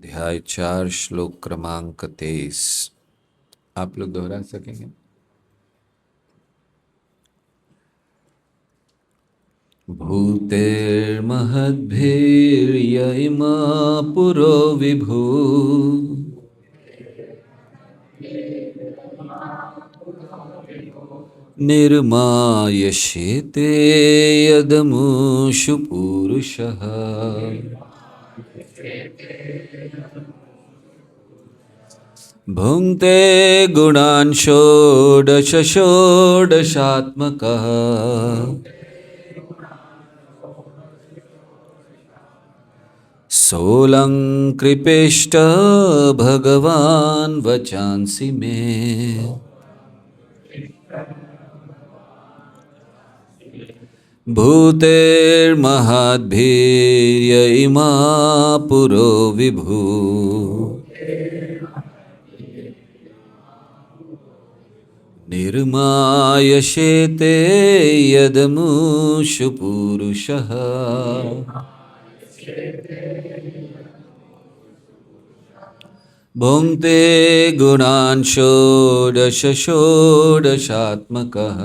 अध्याय 4 श्लोक क्रमांक 23। आप लोग दोहरा सकेंगे? भूतेर्महद्भिर्य इमा पुरो विभू निर्मायश्येते यदमुषु पूरुषः। भुङ्क्ते गुणान् षोडश षोडशात्मकः सोऽलङ्कृपेष्ट भगवान् वचांसि मे। भूतेर्महद्भिर्य इमा पुरो विभू निर्मायशेते यदमुषु पूरुषः। भुङ्क्ते गुणान् षोडश षोडशात्मकः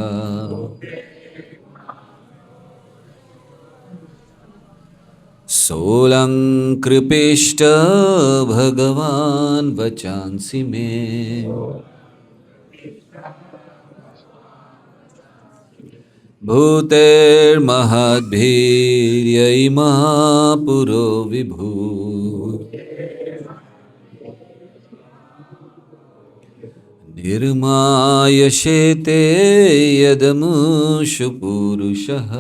सोऽलङ्कृपेष्ट भगवान् वचांसि मे। भूतेर्महद्भिर्य इमा पुरो विभू निर्मायशेते यदमुषु पूरुषः।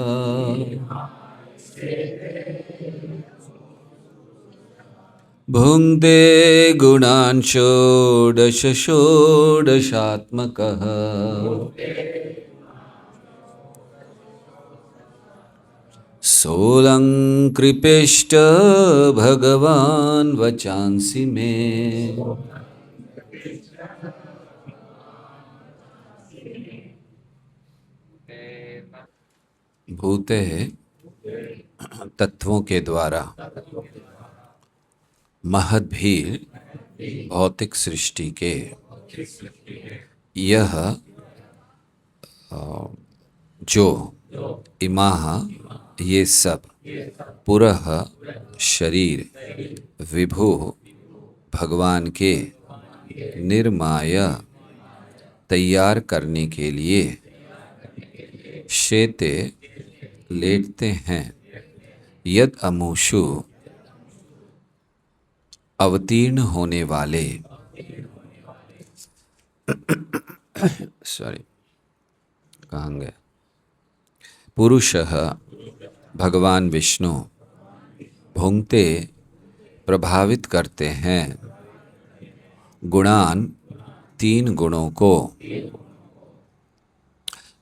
भुङ्क्ते गुणान् षोडश षोडशात्मकः सोऽलङ्कृपेष्ट भगवान् वचांसि मे। भूते तत्वों के द्वारा, महद्भीर भौतिक सृष्टि के, यह जो इमाह ये सब, पुरः शरीर, विभु भगवान के, निर्माय तैयार करने के लिए, शेते लेटते हैं, यद अमुषु अवतीर्ण होने वाले, सॉरी कहाँ गए, पुरुषः भगवान विष्णु, भुङ्क्ते प्रभावित करते हैं, गुणान तीन गुणों को,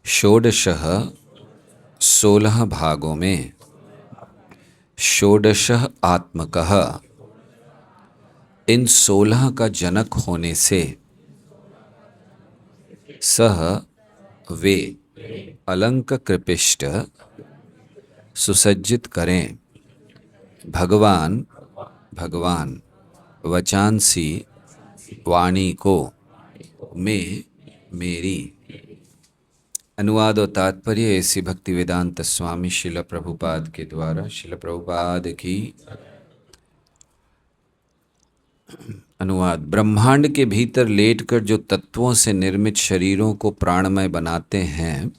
षोडशः 16 भागों में, षोडशः आत्मकः इन 16 का जनक होने से, सह वे अलंक कृपिष्ट सुसज्जित करें, भगवान भगवान वचांसी वाणी को, में मेरी। अनुवाद और तात्पर्य ऐसी भक्ति वेदांत स्वामी शिल प्रभुपाद के द्वारा। शिल प्रभुपाद की अनुवाद। ब्रह्मांड के भीतर लेटकर जो तत्वों से निर्मित शरीरों को प्राणमय बनाते हैं,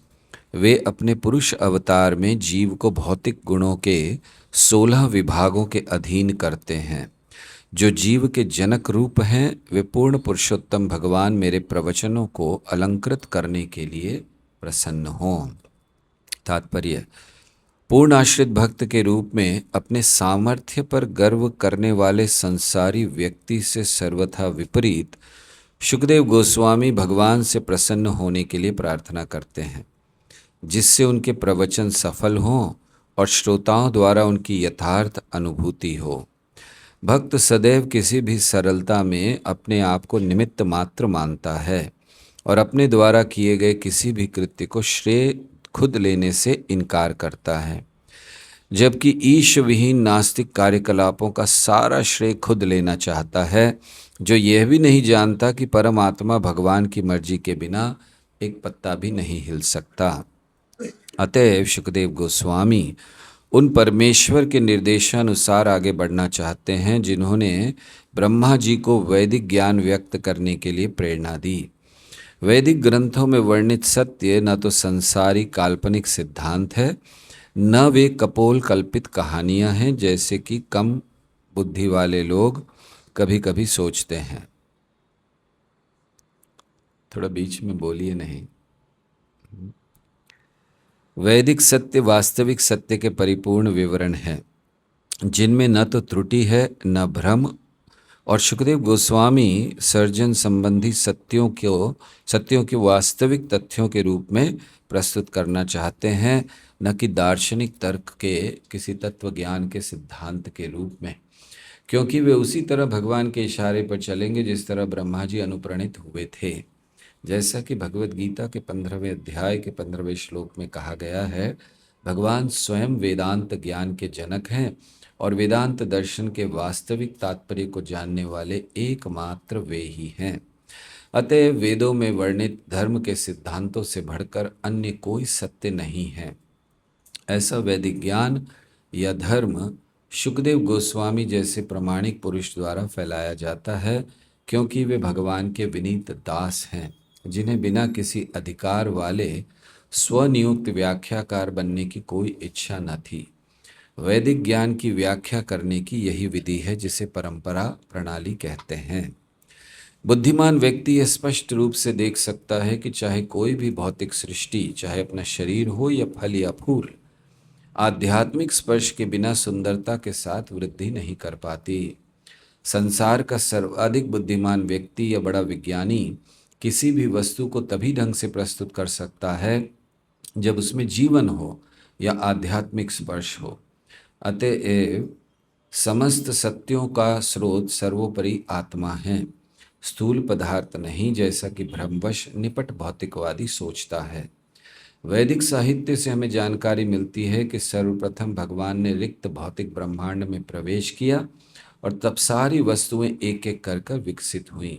वे अपने पुरुष अवतार में जीव को भौतिक गुणों के 16 विभागों के अधीन करते हैं। जो जीव के जनक रूप हैं, वे पूर्ण पुरुषोत्तम भगवान मेरे प्रवचनों को अलंकृत करने के लिए प्रसन्न हों। तात्पर्य: पूर्ण आश्रित भक्त के रूप में अपने सामर्थ्य पर गर्व करने वाले संसारी व्यक्ति से सर्वथा विपरीत शुकदेव गोस्वामी भगवान से प्रसन्न होने के लिए प्रार्थना करते हैं, जिससे उनके प्रवचन सफल हों और श्रोताओं द्वारा उनकी यथार्थ अनुभूति हो। भक्त सदैव किसी भी सरलता में अपने आप को निमित्त मात्र मानता है और अपने द्वारा किए गए किसी भी कृत्य को श्रेय खुद लेने से इनकार करता है। जबकि ईश विहीन नास्तिक कार्यकलापों का सारा श्रेय खुद लेना चाहता है, जो यह भी नहीं जानता कि परमात्मा भगवान की मर्जी के बिना एक पत्ता भी नहीं हिल सकता। अतएव सुखदेव गोस्वामी उन परमेश्वर के निर्देशानुसार आगे बढ़ना चाहते हैं जिन्होंने ब्रह्मा जी को वैदिक ज्ञान व्यक्त करने के लिए प्रेरणा दी। वैदिक ग्रंथों में वर्णित सत्य न तो संसारी काल्पनिक सिद्धांत है, न वे कपोल कल्पित कहानियां हैं जैसे कि कम बुद्धि वाले लोग कभी कभी सोचते हैं। थोड़ा बीच में बोलिए नहीं। वैदिक सत्य वास्तविक सत्य के परिपूर्ण विवरण है, जिनमें न तो त्रुटि है न भ्रम। और सुखदेव गोस्वामी सर्जन संबंधी सत्यों के वास्तविक तथ्यों के रूप में प्रस्तुत करना चाहते हैं, न कि दार्शनिक तर्क के किसी तत्व ज्ञान के सिद्धांत के रूप में, क्योंकि वे उसी तरह भगवान के इशारे पर चलेंगे जिस तरह ब्रह्मा जी अनुप्राणित हुए थे। जैसा कि भगवत गीता के 15वें अध्याय के 15वें श्लोक में कहा गया है, भगवान स्वयं वेदांत ज्ञान के जनक हैं और वेदांत दर्शन के वास्तविक तात्पर्य को जानने वाले एकमात्र वे ही हैं। अतएव वेदों में वर्णित धर्म के सिद्धांतों से बढ़कर अन्य कोई सत्य नहीं है। ऐसा वैदिक ज्ञान या धर्म सुखदेव गोस्वामी जैसे प्रामाणिक पुरुष द्वारा फैलाया जाता है, क्योंकि वे भगवान के विनीत दास हैं, जिन्हें बिना किसी अधिकार वाले स्वनियुक्त व्याख्याकार बनने की कोई इच्छा न थी। वैदिक ज्ञान की व्याख्या करने की यही विधि है जिसे परंपरा प्रणाली कहते हैं। बुद्धिमान व्यक्ति यह स्पष्ट रूप से देख सकता है कि चाहे कोई भी भौतिक सृष्टि, चाहे अपना शरीर हो या फल या फूल, आध्यात्मिक स्पर्श के बिना सुंदरता के साथ वृद्धि नहीं कर पाती। संसार का सर्वाधिक बुद्धिमान व्यक्ति या बड़ा विज्ञानी किसी भी वस्तु को तभी ढंग से प्रस्तुत कर सकता है जब उसमें जीवन हो या आध्यात्मिक स्पर्श हो। अतएव समस्त सत्यों का स्रोत सर्वोपरि आत्मा है, स्थूल पदार्थ नहीं, जैसा कि भ्रमवश निपट भौतिकवादी सोचता है। वैदिक साहित्य से हमें जानकारी मिलती है कि सर्वप्रथम भगवान ने रिक्त भौतिक ब्रह्मांड में प्रवेश किया और तब सारी वस्तुएं एक एक कर विकसित हुईं।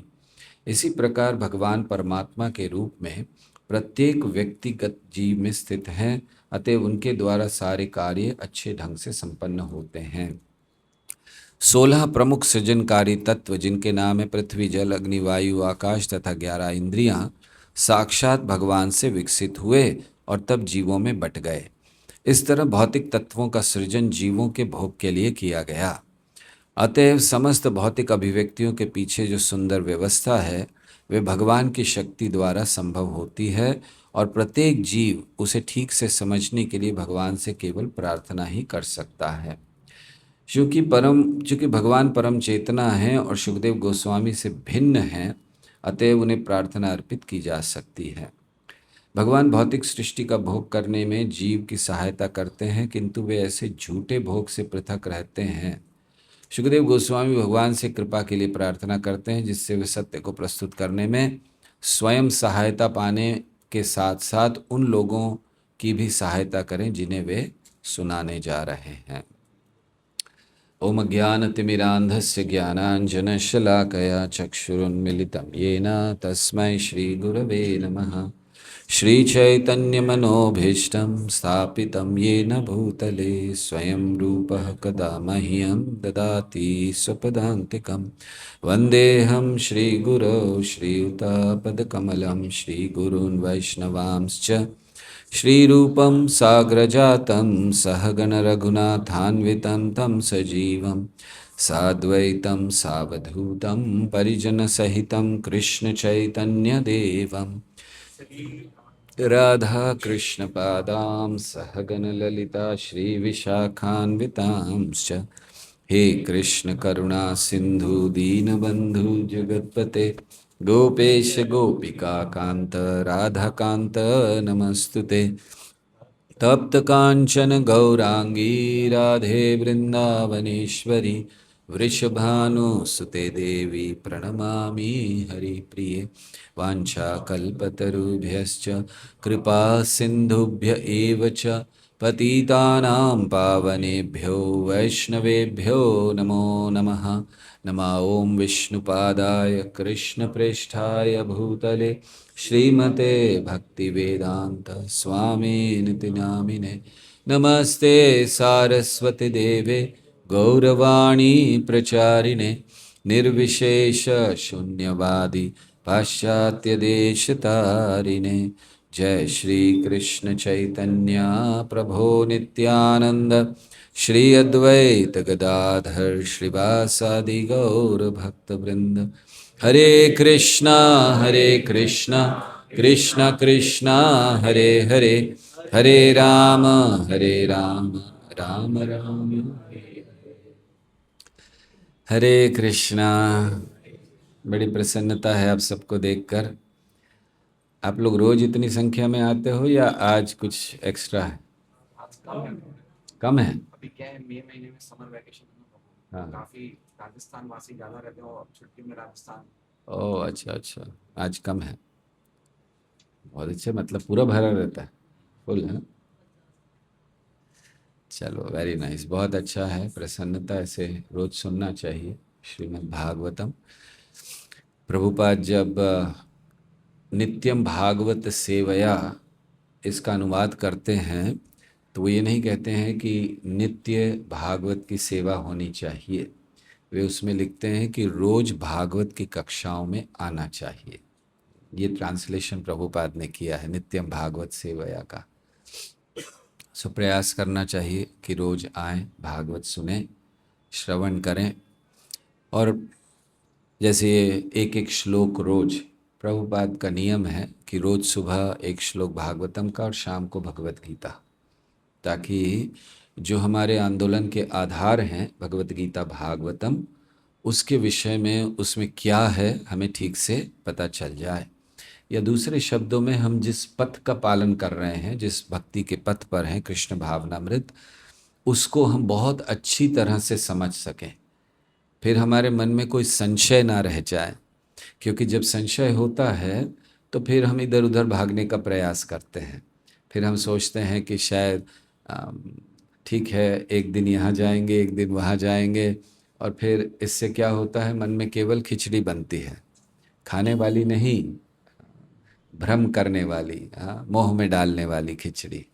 इसी प्रकार भगवान परमात्मा के रूप में प्रत्येक व्यक्तिगत जीव में स्थित हैं, अतः उनके द्वारा सारे कार्य अच्छे ढंग से संपन्न होते हैं। 16 प्रमुख सृजनकारी तत्व, जिनके नाम है पृथ्वी, जल, अग्नि, वायु, आकाश तथा 11 इंद्रियां, साक्षात भगवान से विकसित हुए और तब जीवों में बट गए। इस तरह भौतिक तत्वों का सृजन जीवों के भोग के लिए किया गया। अतएव समस्त भौतिक अभिव्यक्तियों के पीछे जो सुंदर व्यवस्था है, वे भगवान की शक्ति द्वारा संभव होती है और प्रत्येक जीव उसे ठीक से समझने के लिए भगवान से केवल प्रार्थना ही कर सकता है। चूँकि भगवान परम चेतना हैं और सुखदेव गोस्वामी से भिन्न हैं, अतएव उन्हें प्रार्थना अर्पित की जा सकती है। भगवान भौतिक सृष्टि का भोग करने में जीव की सहायता करते हैं, किंतु वे ऐसे झूठे भोग से पृथक रहते हैं। सुखदेव गोस्वामी भगवान से कृपा के लिए प्रार्थना करते हैं, जिससे वे सत्य को प्रस्तुत करने में स्वयं सहायता पाने के साथ साथ उन लोगों की भी सहायता करें जिन्हें वे सुनाने जा रहे हैं। ओम ज्ञानतिमिरान्धस्य ज्ञानाञ्जनशलाकया चक्षुरुन्मिलितं येन तस्मै श्रीगुरवे नमः। श्रीचैतन्यमनोभीष्टं स्थापितं येन भूतले स्वयं रूपः कदा मह्यं ददाति स्वपदान्तिकं। वन्देऽहं श्रीगुरौ श्रीयुतापदकमलं श्रीगुरून् वैष्णवांश्च श्रीरूपं साग्रजातं सहगण रघुनाथान्वितं तं सजीवं साद्वैतं सावधूतं परिजनसहितं कृष्णचैतन्यदेवं राधा कृष्णपादां सहगण ललिता श्रीविशाखान्वितांश्च। हे कृष्ण करुणा सिंधु दीनबंधु जगत्पते गोपेश गोपिका कांत राधा कांत नमस्तुते। तप्त कांचन गौरांगी राधे वृंदावनेश्वरी वृषभानुसुते देवी प्रणमामि हरिप्रिये। वाञ्छाकल्पतरुभ्यश्च कृपा सिन्धुभ्य एव च पतितानां पावनेभ्यो वैष्णवेभ्यो नमो नमः। नमः ॐ विष्णुपादाय कृष्णप्रेष्ठाय भूतले श्रीमते भक्तिवेदांत स्वामिनिति नामिने। नमस्ते सारस्वती देवे गौरवाणी प्रचारिणे निर्विशेष शून्यवादी पाश्चात्य देश तारिणे। जय श्री कृष्ण चैतन्य प्रभो नित्यानंद श्री अद्वैत गदाधर श्रीवासादि गौर भक्तवृंद। हरे कृष्णा कृष्णा कृष्णा हरे हरे, हरे राम राम राम हरे कृष्णा। बड़ी प्रसन्नता है आप सबको देखकर। आप लोग रोज इतनी संख्या में आते हो या आज कुछ एक्स्ट्रा है? कम है। अभी क्या है, मई महीने में समर वैकेशन में हाँ। काफी राजस्थान वासी ज्यादा रहते हैं और छुट्टी में राजस्थान। ओह अच्छा अच्छा, आज कम है। बहुत अच्छे, मतलब पूरा भरा रहता है, फुल है ना। चलो वेरी नाइस, बहुत अच्छा है। प्रसन्नता ऐसे रोज सुनना चाहिए श्रीमद् भागवतम। प्रभुपाद जब नित्यम भागवत सेवया इसका अनुवाद करते हैं तो वो ये नहीं कहते हैं कि नित्य भागवत की सेवा होनी चाहिए। वे उसमें लिखते हैं कि रोज भागवत की कक्षाओं में आना चाहिए। ये ट्रांसलेशन प्रभुपाद ने किया है नित्यम भागवत सेवया का। सो प्रयास करना चाहिए कि रोज आएं, भागवत सुने, श्रवण करें। और जैसे एक एक श्लोक रोज, प्रभुपाद का नियम है कि रोज सुबह एक श्लोक भागवतम का और शाम को भगवत गीता, ताकि जो हमारे आंदोलन के आधार हैं भगवत गीता भागवतम, उसके विषय में उसमें क्या है हमें ठीक से पता चल जाए। या दूसरे शब्दों में, हम जिस पथ का पालन कर रहे हैं, जिस भक्ति के पथ पर हैं कृष्ण भावनामृत, उसको हम बहुत अच्छी तरह से समझ सकें, फिर हमारे मन में कोई संशय ना रह जाए। क्योंकि जब संशय होता है तो फिर हम इधर उधर भागने का प्रयास करते हैं। फिर हम सोचते हैं कि शायद ठीक है, एक दिन यहाँ जाएंगे, एक दिन वहाँ जाएंगे, और फिर इससे क्या होता है, मन में केवल खिचड़ी बनती है, खाने वाली नहीं, भ्रम करने वाली, मोह में डालने वाली खिचड़ी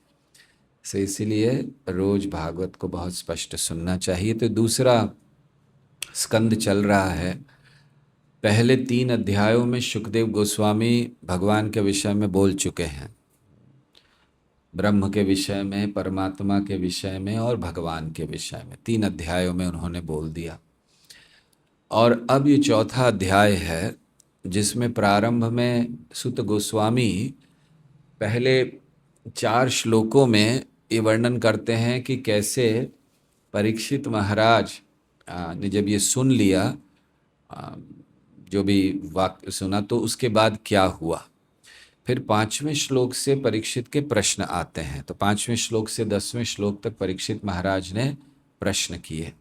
से। इसीलिए रोज भागवत को बहुत स्पष्ट सुनना चाहिए। तो दूसरा स्कंद चल रहा है। पहले 3 अध्यायों में सुखदेव गोस्वामी भगवान के विषय में बोल चुके हैं, ब्रह्म के विषय में, परमात्मा के विषय में और भगवान के विषय में 3 अध्यायों में उन्होंने बोल दिया। और अब ये चौथा अध्याय है जिसमें प्रारंभ में सुत गोस्वामी पहले 4 श्लोकों में ये वर्णन करते हैं कि कैसे परीक्षित महाराज ने जब ये सुन लिया, जो भी वाक्य सुना, तो उसके बाद क्या हुआ। फिर 5वें श्लोक से परीक्षित के प्रश्न आते हैं। तो 5वें श्लोक से 10वें श्लोक तक परीक्षित महाराज ने प्रश्न किए,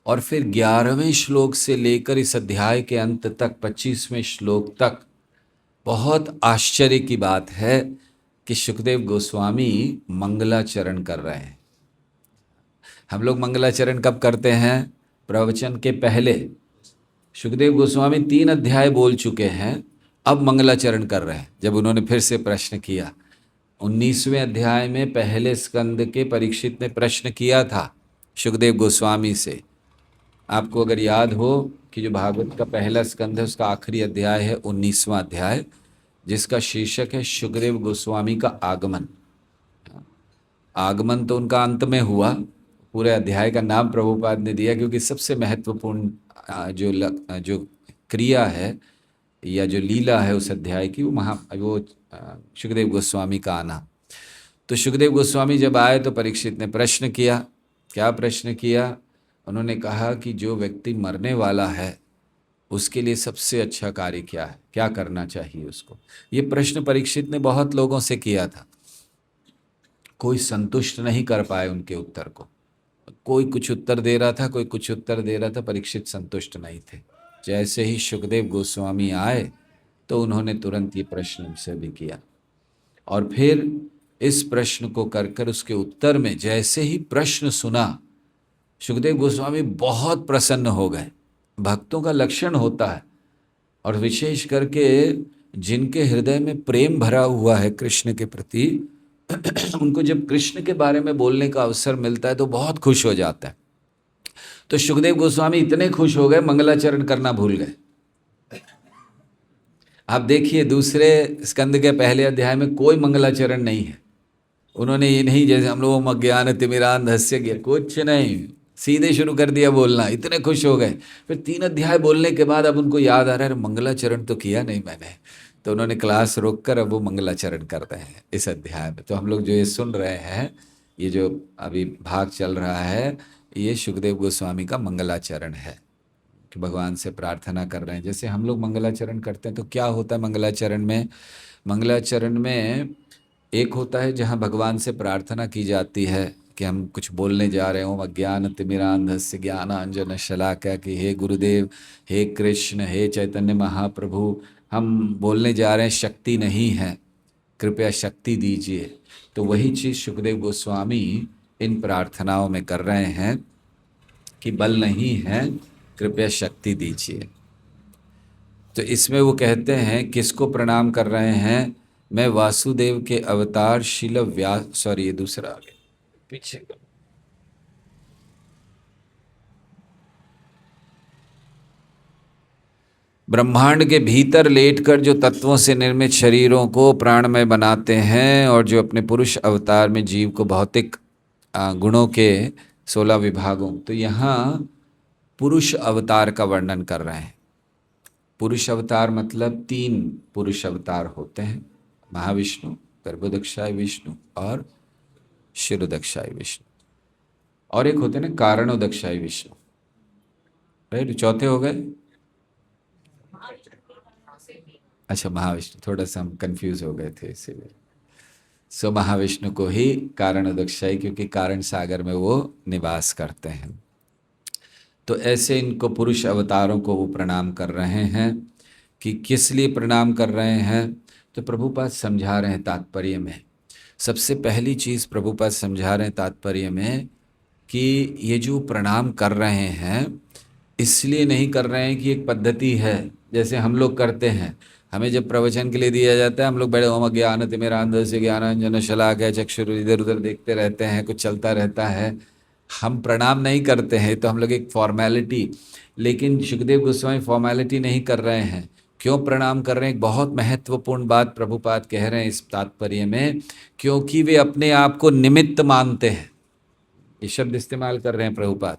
और फिर 11वें श्लोक से लेकर इस अध्याय के अंत तक 25वें श्लोक तक बहुत आश्चर्य की बात है कि सुखदेव गोस्वामी मंगलाचरण कर रहे हैं। हम लोग मंगलाचरण कब करते हैं? प्रवचन के पहले। सुखदेव गोस्वामी 3 अध्याय बोल चुके हैं, अब मंगलाचरण कर रहे हैं। जब उन्होंने फिर से प्रश्न किया, 19वें अध्याय में पहले स्कंद के परीक्षित ने प्रश्न किया था सुखदेव गोस्वामी से। आपको अगर याद हो कि जो भागवत का पहला स्कंद है उसका आखिरी अध्याय है 19वां अध्याय, जिसका शीर्षक है सुखदेव गोस्वामी का आगमन। आगमन तो उनका अंत में हुआ, पूरे अध्याय का नाम प्रभुपाद ने दिया क्योंकि सबसे महत्वपूर्ण जो क्रिया है या जो लीला है उस अध्याय की, वो सुखदेव गोस्वामी का आना। तो सुखदेव गोस्वामी जब आए तो परीक्षित ने प्रश्न किया। क्या प्रश्न किया? उन्होंने कहा कि जो व्यक्ति मरने वाला है उसके लिए सबसे अच्छा कार्य क्या है, क्या करना चाहिए उसको। ये प्रश्न परीक्षित ने बहुत लोगों से किया था, कोई संतुष्ट नहीं कर पाए उनके उत्तर को। कोई कुछ उत्तर दे रहा था, कोई कुछ उत्तर दे रहा था, परीक्षित संतुष्ट नहीं थे। जैसे ही सुखदेव गोस्वामी आए तो उन्होंने तुरंत ये प्रश्न उनसे भी किया। और फिर इस प्रश्न को कर कर उसके उत्तर में जैसे ही प्रश्न सुना, सुखदेव गोस्वामी बहुत प्रसन्न हो गए। भक्तों का लक्षण होता है, और विशेष करके जिनके हृदय में प्रेम भरा हुआ है कृष्ण के प्रति, उनको जब कृष्ण के बारे में बोलने का अवसर मिलता है तो बहुत खुश हो जाता है। तो सुखदेव गोस्वामी इतने खुश हो गए, मंगलाचरण करना भूल गए। आप देखिए दूसरे स्कंद के पहले अध्याय में कोई मंगलाचरण नहीं है। उन्होंने ये नहीं जैसे हम लोग अज्ञान तिमिरांधस्य ज्ञ, कुछ नहीं, सीधे शुरू कर दिया बोलना, इतने खुश हो गए। फिर 3 अध्याय बोलने के बाद अब उनको याद आ रहा है मंगलाचरण तो किया नहीं मैंने, तो उन्होंने क्लास रोक कर अब वो मंगलाचरण कर रहे हैं इस अध्याय में। तो हम लोग जो ये सुन रहे हैं, ये जो अभी भाग चल रहा है, ये सुखदेव गोस्वामी का मंगलाचरण है कि भगवान से प्रार्थना कर रहे हैं। जैसे हम लोग मंगलाचरण करते हैं तो क्या होता है मंगलाचरण में? मंगलाचरण में एक होता है जहाँ भगवान से प्रार्थना की जाती है कि हम कुछ बोलने जा रहे हो, अज्ञान तिमिरांधस्य ज्ञानांजन शलाकया, कि हे गुरुदेव, हे कृष्ण, हे चैतन्य महाप्रभु, हम बोलने जा रहे हैं, शक्ति नहीं है, कृपया शक्ति दीजिए। तो वही चीज़ सुखदेव गोस्वामी इन प्रार्थनाओं में कर रहे हैं कि बल नहीं है, कृपया शक्ति दीजिए। तो इसमें वो कहते हैं किसको प्रणाम कर रहे हैं? मैं वासुदेव के अवतार शील व्यास, सॉरी ये दूसरा आ गया पीछे का। ब्रह्मांड के भीतर लेटकर जो तत्वों से निर्मित शरीरों को प्राणमय बनाते हैं और जो अपने पुरुष अवतार में जीव को भौतिक गुणों के 16 विभागों, तो यहाँ पुरुष अवतार का वर्णन कर रहे हैं। पुरुष अवतार मतलब 3 पुरुष अवतार होते हैं, महाविष्णु, गर्भोदक्षाय विष्णु और शिरोदक्षाय विष्णु, और एक होते हैं ना कारणोदक्षाय विष्णु, राइट? चौथे हो गए। अच्छा महाविष्णु, थोड़ा सा हम कंफ्यूज हो गए थे इसीलिए। सो महाविष्णु को ही कारणोदक्षाय, क्योंकि कारण सागर में वो निवास करते हैं। तो ऐसे इनको पुरुष अवतारों को वो प्रणाम कर रहे हैं। कि किस लिए प्रणाम कर रहे हैं? तो प्रभुपाद समझा रहे हैं तात्पर्य में। सबसे पहली चीज़ प्रभुपाद समझा रहे हैं तात्पर्य में कि ये जो प्रणाम कर रहे हैं, इसलिए नहीं कर रहे हैं कि एक पद्धति है जैसे हम लोग करते हैं। हमें जब प्रवचन के लिए दिया जाता है, हम लोग बड़े ओम ज्ञान तिमिरांधस्य ज्ञानांजन शलाकया चक्षुर, इधर उधर देखते रहते हैं, कुछ चलता रहता है, हम प्रणाम नहीं करते हैं। तो हम लोग एक फॉर्मेलिटी, लेकिन सुखदेव गोस्वामी फॉर्मेलिटी नहीं कर रहे हैं। क्यों प्रणाम कर रहे हैं? एक बहुत महत्वपूर्ण बात प्रभुपाद कह रहे हैं इस तात्पर्य में, क्योंकि वे अपने आप को निमित्त मानते हैं। ये शब्द इस्तेमाल कर रहे हैं प्रभुपाद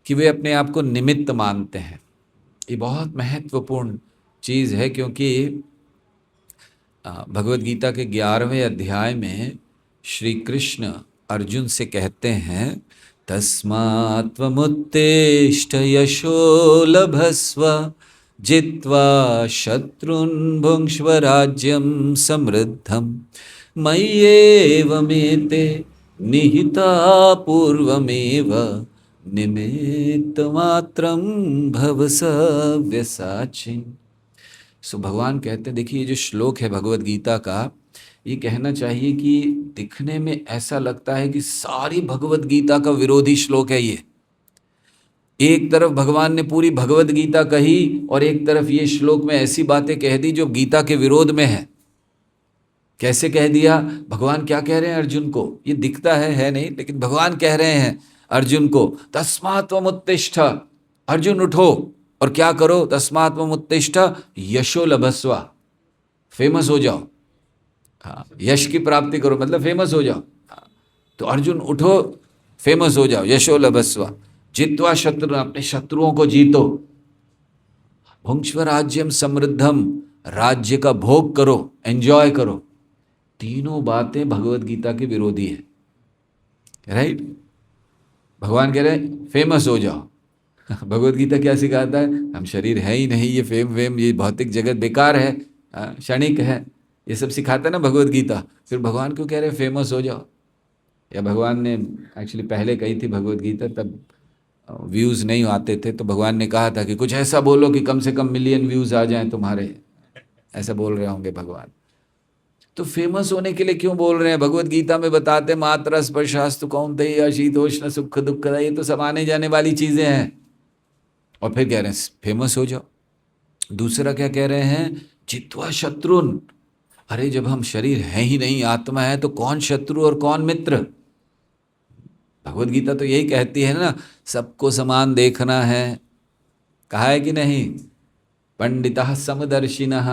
कि वे अपने आप को निमित्त मानते हैं। ये बहुत महत्वपूर्ण चीज़ है, क्योंकि भगवद गीता के 11वें अध्याय में श्री कृष्ण अर्जुन से कहते हैं, तस्मात् त्वमुत्तिष्ठ यशो लभस्व जित्वा शत्रुन् भुङ्क्ष्व राज्यं समृद्धं मय्येवमेते निहिता पूर्वमेव निमित्तमात्रं भव सव्यसाचिन्। सो भगवान कहते हैं, देखिए ये जो श्लोक है भगवद गीता का, ये कहना चाहिए कि दिखने में ऐसा लगता है कि सारी भगवद गीता का विरोधी श्लोक है ये। एक तरफ भगवान ने पूरी भगवद गीता कही और एक तरफ ये श्लोक में ऐसी बातें कह दी जो गीता के विरोध में है। कैसे कह दिया? भगवान क्या कह रहे हैं अर्जुन को? ये दिखता है नहीं, लेकिन भगवान कह रहे हैं अर्जुन को, तस्मात् त्वमुत्तिष्ठ, अर्जुन उठो और क्या करो? तस्मात् त्वमुत्तिष्ठ यशो लभस्व, फेमस हो जाओ। हाँ, यश की प्राप्ति करो मतलब फेमस हो जाओ। हाँ, तो अर्जुन उठो, फेमस हो जाओ, यशो लभस्व जित्वा शत्रु, अपने शत्रुओं को जीतो, भुङ्क्ष्व राज्यम समृद्धम, राज्य का भोग करो, एंजॉय करो। तीनों बातें भगवद गीता के विरोधी है, राइट? भगवान कह रहे हैं फेमस हो जाओ। भगवद गीता क्या सिखाता है? हम शरीर है ही नहीं, ये फेम वेम, ये भौतिक जगत बेकार है, क्षणिक है, ये सब सिखाता है ना भगवद गीता। फिर भगवान क्यों कह रहे हैं फेमस हो जाओ? या भगवान ने एक्चुअली पहले कही थी भगवद गीता, तब व्यूज़ नहीं आते थे, तो भगवान ने कहा था कि कुछ ऐसा बोलो कि कम से कम मिलियन व्यूज़ आ जाएं तुम्हारे, ऐसा बोल रहे होंगे भगवान। तो फेमस होने के लिए क्यों बोल रहे हैं? भगवत गीता में बताते मात्रा स्पर्शास्तु कौन्तेय शीतोष्ण सुख दुख, ये तो सब आने जाने वाली चीजें हैं, और फिर कह रहे हैं फेमस हो जाओ। दूसरा क्या कह रहे हैं? जित्वा शत्रुन। अरे जब हम शरीर है ही नहीं, आत्मा है, तो कौन शत्रु और कौन मित्र? भगवत गीता तो यही कहती है ना, सबको समान देखना है। कहा है कि नहीं? पंडितः समदर्शिनः।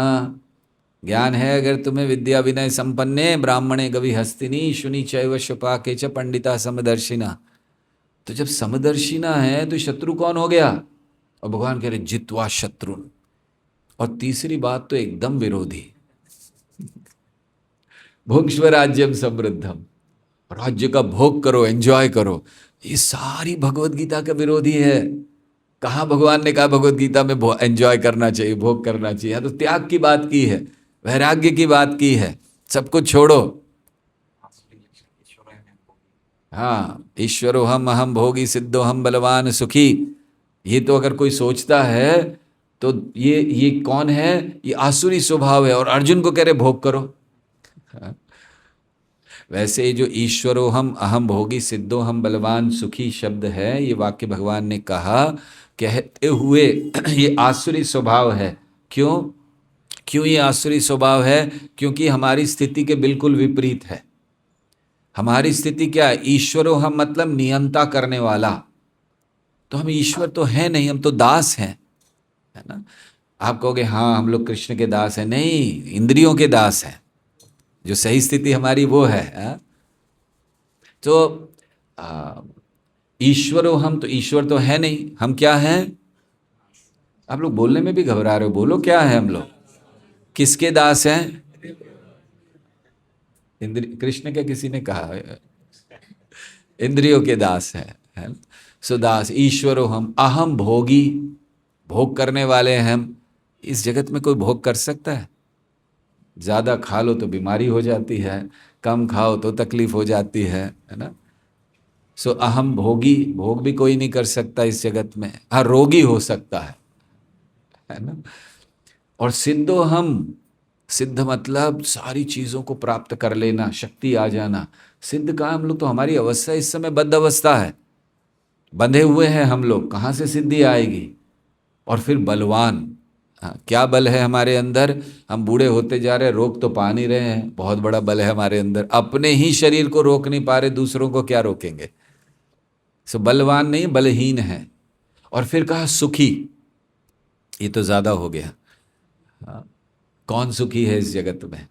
ज्ञान है अगर तुम्हें, विद्या विनय संपन्ने ब्राह्मणे गवि हस्तिनी शुनि चैव शुपाके च पंडिता समदर्शिना। तो जब समदर्शिना है तो शत्रु कौन हो गया? और भगवान कह रहे जित्वा शत्रुन। और तीसरी बात तो एकदम विरोधी, भुंक्ष्व राज्यम समृद्धम, राज्य का भोग करो, एंजॉय करो। ये सारी भगवत गीता का विरोधी है। कहाँ भगवान ने कहा भगवत गीता में एंजॉय करना चाहिए, भोग करना चाहिए? तो त्याग की बात की है, वैराग्य की बात की है, सब कुछ छोड़ो। हाँ, ईश्वरो हम अहम भोगी सिद्धो हम बलवान सुखी। ये तो अगर कोई सोचता है तो ये कौन है? ये आसुरी स्वभाव है। और अर्जुन को कह रहे भोग करो। हाँ। वैसे ये जो ईश्वरो हम अहम भोगी सिद्धो हम बलवान सुखी शब्द है, ये वाक्य भगवान ने कहा कहते हुए ये आसुरी स्वभाव है। क्यों? क्यों ये आसुरी स्वभाव है? क्योंकि हमारी स्थिति के बिल्कुल विपरीत है। हमारी स्थिति क्या है? ईश्वरो हम मतलब नियंता करने वाला। तो हम ईश्वर तो है नहीं, हम तो दास हैं, है ना? आप कहोगे हाँ हम लोग कृष्ण के दास हैं। नहीं, इंद्रियों के दास हैं। जो सही स्थिति हमारी वो है, हा? तो ईश्वरो हम, तो ईश्वर तो है नहीं, हम क्या हैं? आप लोग बोलने में भी घबरा रहे हो, बोलो क्या है हम लोग? किसके दास हैं? कृष्ण के किसी ने कहा है इंद्रियों के दास है। सो दास ईश्वरो हम अहम भोगी, भोग करने वाले हैं हम। इस जगत में कोई भोग कर सकता है? ज्यादा खा लो तो बीमारी हो जाती है, कम खाओ तो तकलीफ हो जाती है ना? सो अहम भोगी, भोग भी कोई नहीं कर सकता इस जगत में। हाँ, रोगी हो सकता है ना? और सिद्धो हम, सिद्ध मतलब सारी चीजों को प्राप्त कर लेना, शक्ति आ जाना। सिद्ध का हम लोग तो, हमारी अवस्था इस समय बद्ध अवस्था है, बंधे हुए हैं हम लोग, कहाँ से सिद्धि आएगी? और फिर बलवान। हाँ, क्या बल है हमारे अंदर? हम बूढ़े होते जा रहे हैं, रोक तो पा नहीं रहे हैं, बहुत बड़ा बल है हमारे अंदर। अपने ही शरीर को रोक नहीं पा रहे, दूसरों को क्या रोकेंगे? सो बलवान नहीं, बलहीन है। और फिर कहा सुखी, ये तो ज्यादा हो गया। हाँ, कौन सुखी है इस जगत में?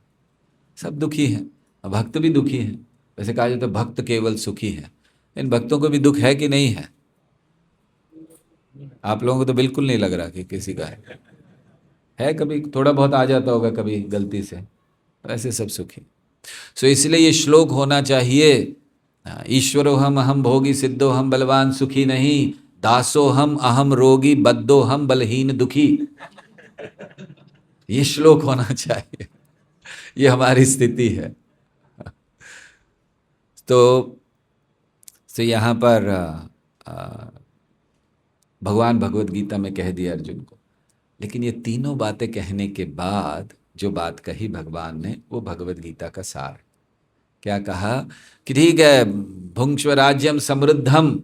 सब दुखी हैं, भक्त भी दुखी हैं। वैसे कहा जाता है भक्त केवल सुखी है। इन भक्तों को भी दुख है कि नहीं है? आप लोगों को तो बिल्कुल नहीं लग रहा कि किसी का है। कभी थोड़ा बहुत आ जाता होगा कभी गलती से, वैसे सब सुखी। सो इसलिए ये श्लोक होना चाहिए, ईश्वरो हम अहम भोगी सिद्धो हम बलवान सुखी नहीं, दासो हम अहम रोगी बद्धो हम बलहीन दुखी। ये श्लोक होना चाहिए, ये हमारी स्थिति है। तो यहाँ पर भगवान भगवत गीता में कह दिया अर्जुन को। लेकिन ये तीनों बातें कहने के बाद जो बात कही भगवान ने, वो भगवत गीता का सार। क्या कहा? कि ठीक है, भुंक्ष्व राज्यम समृद्धम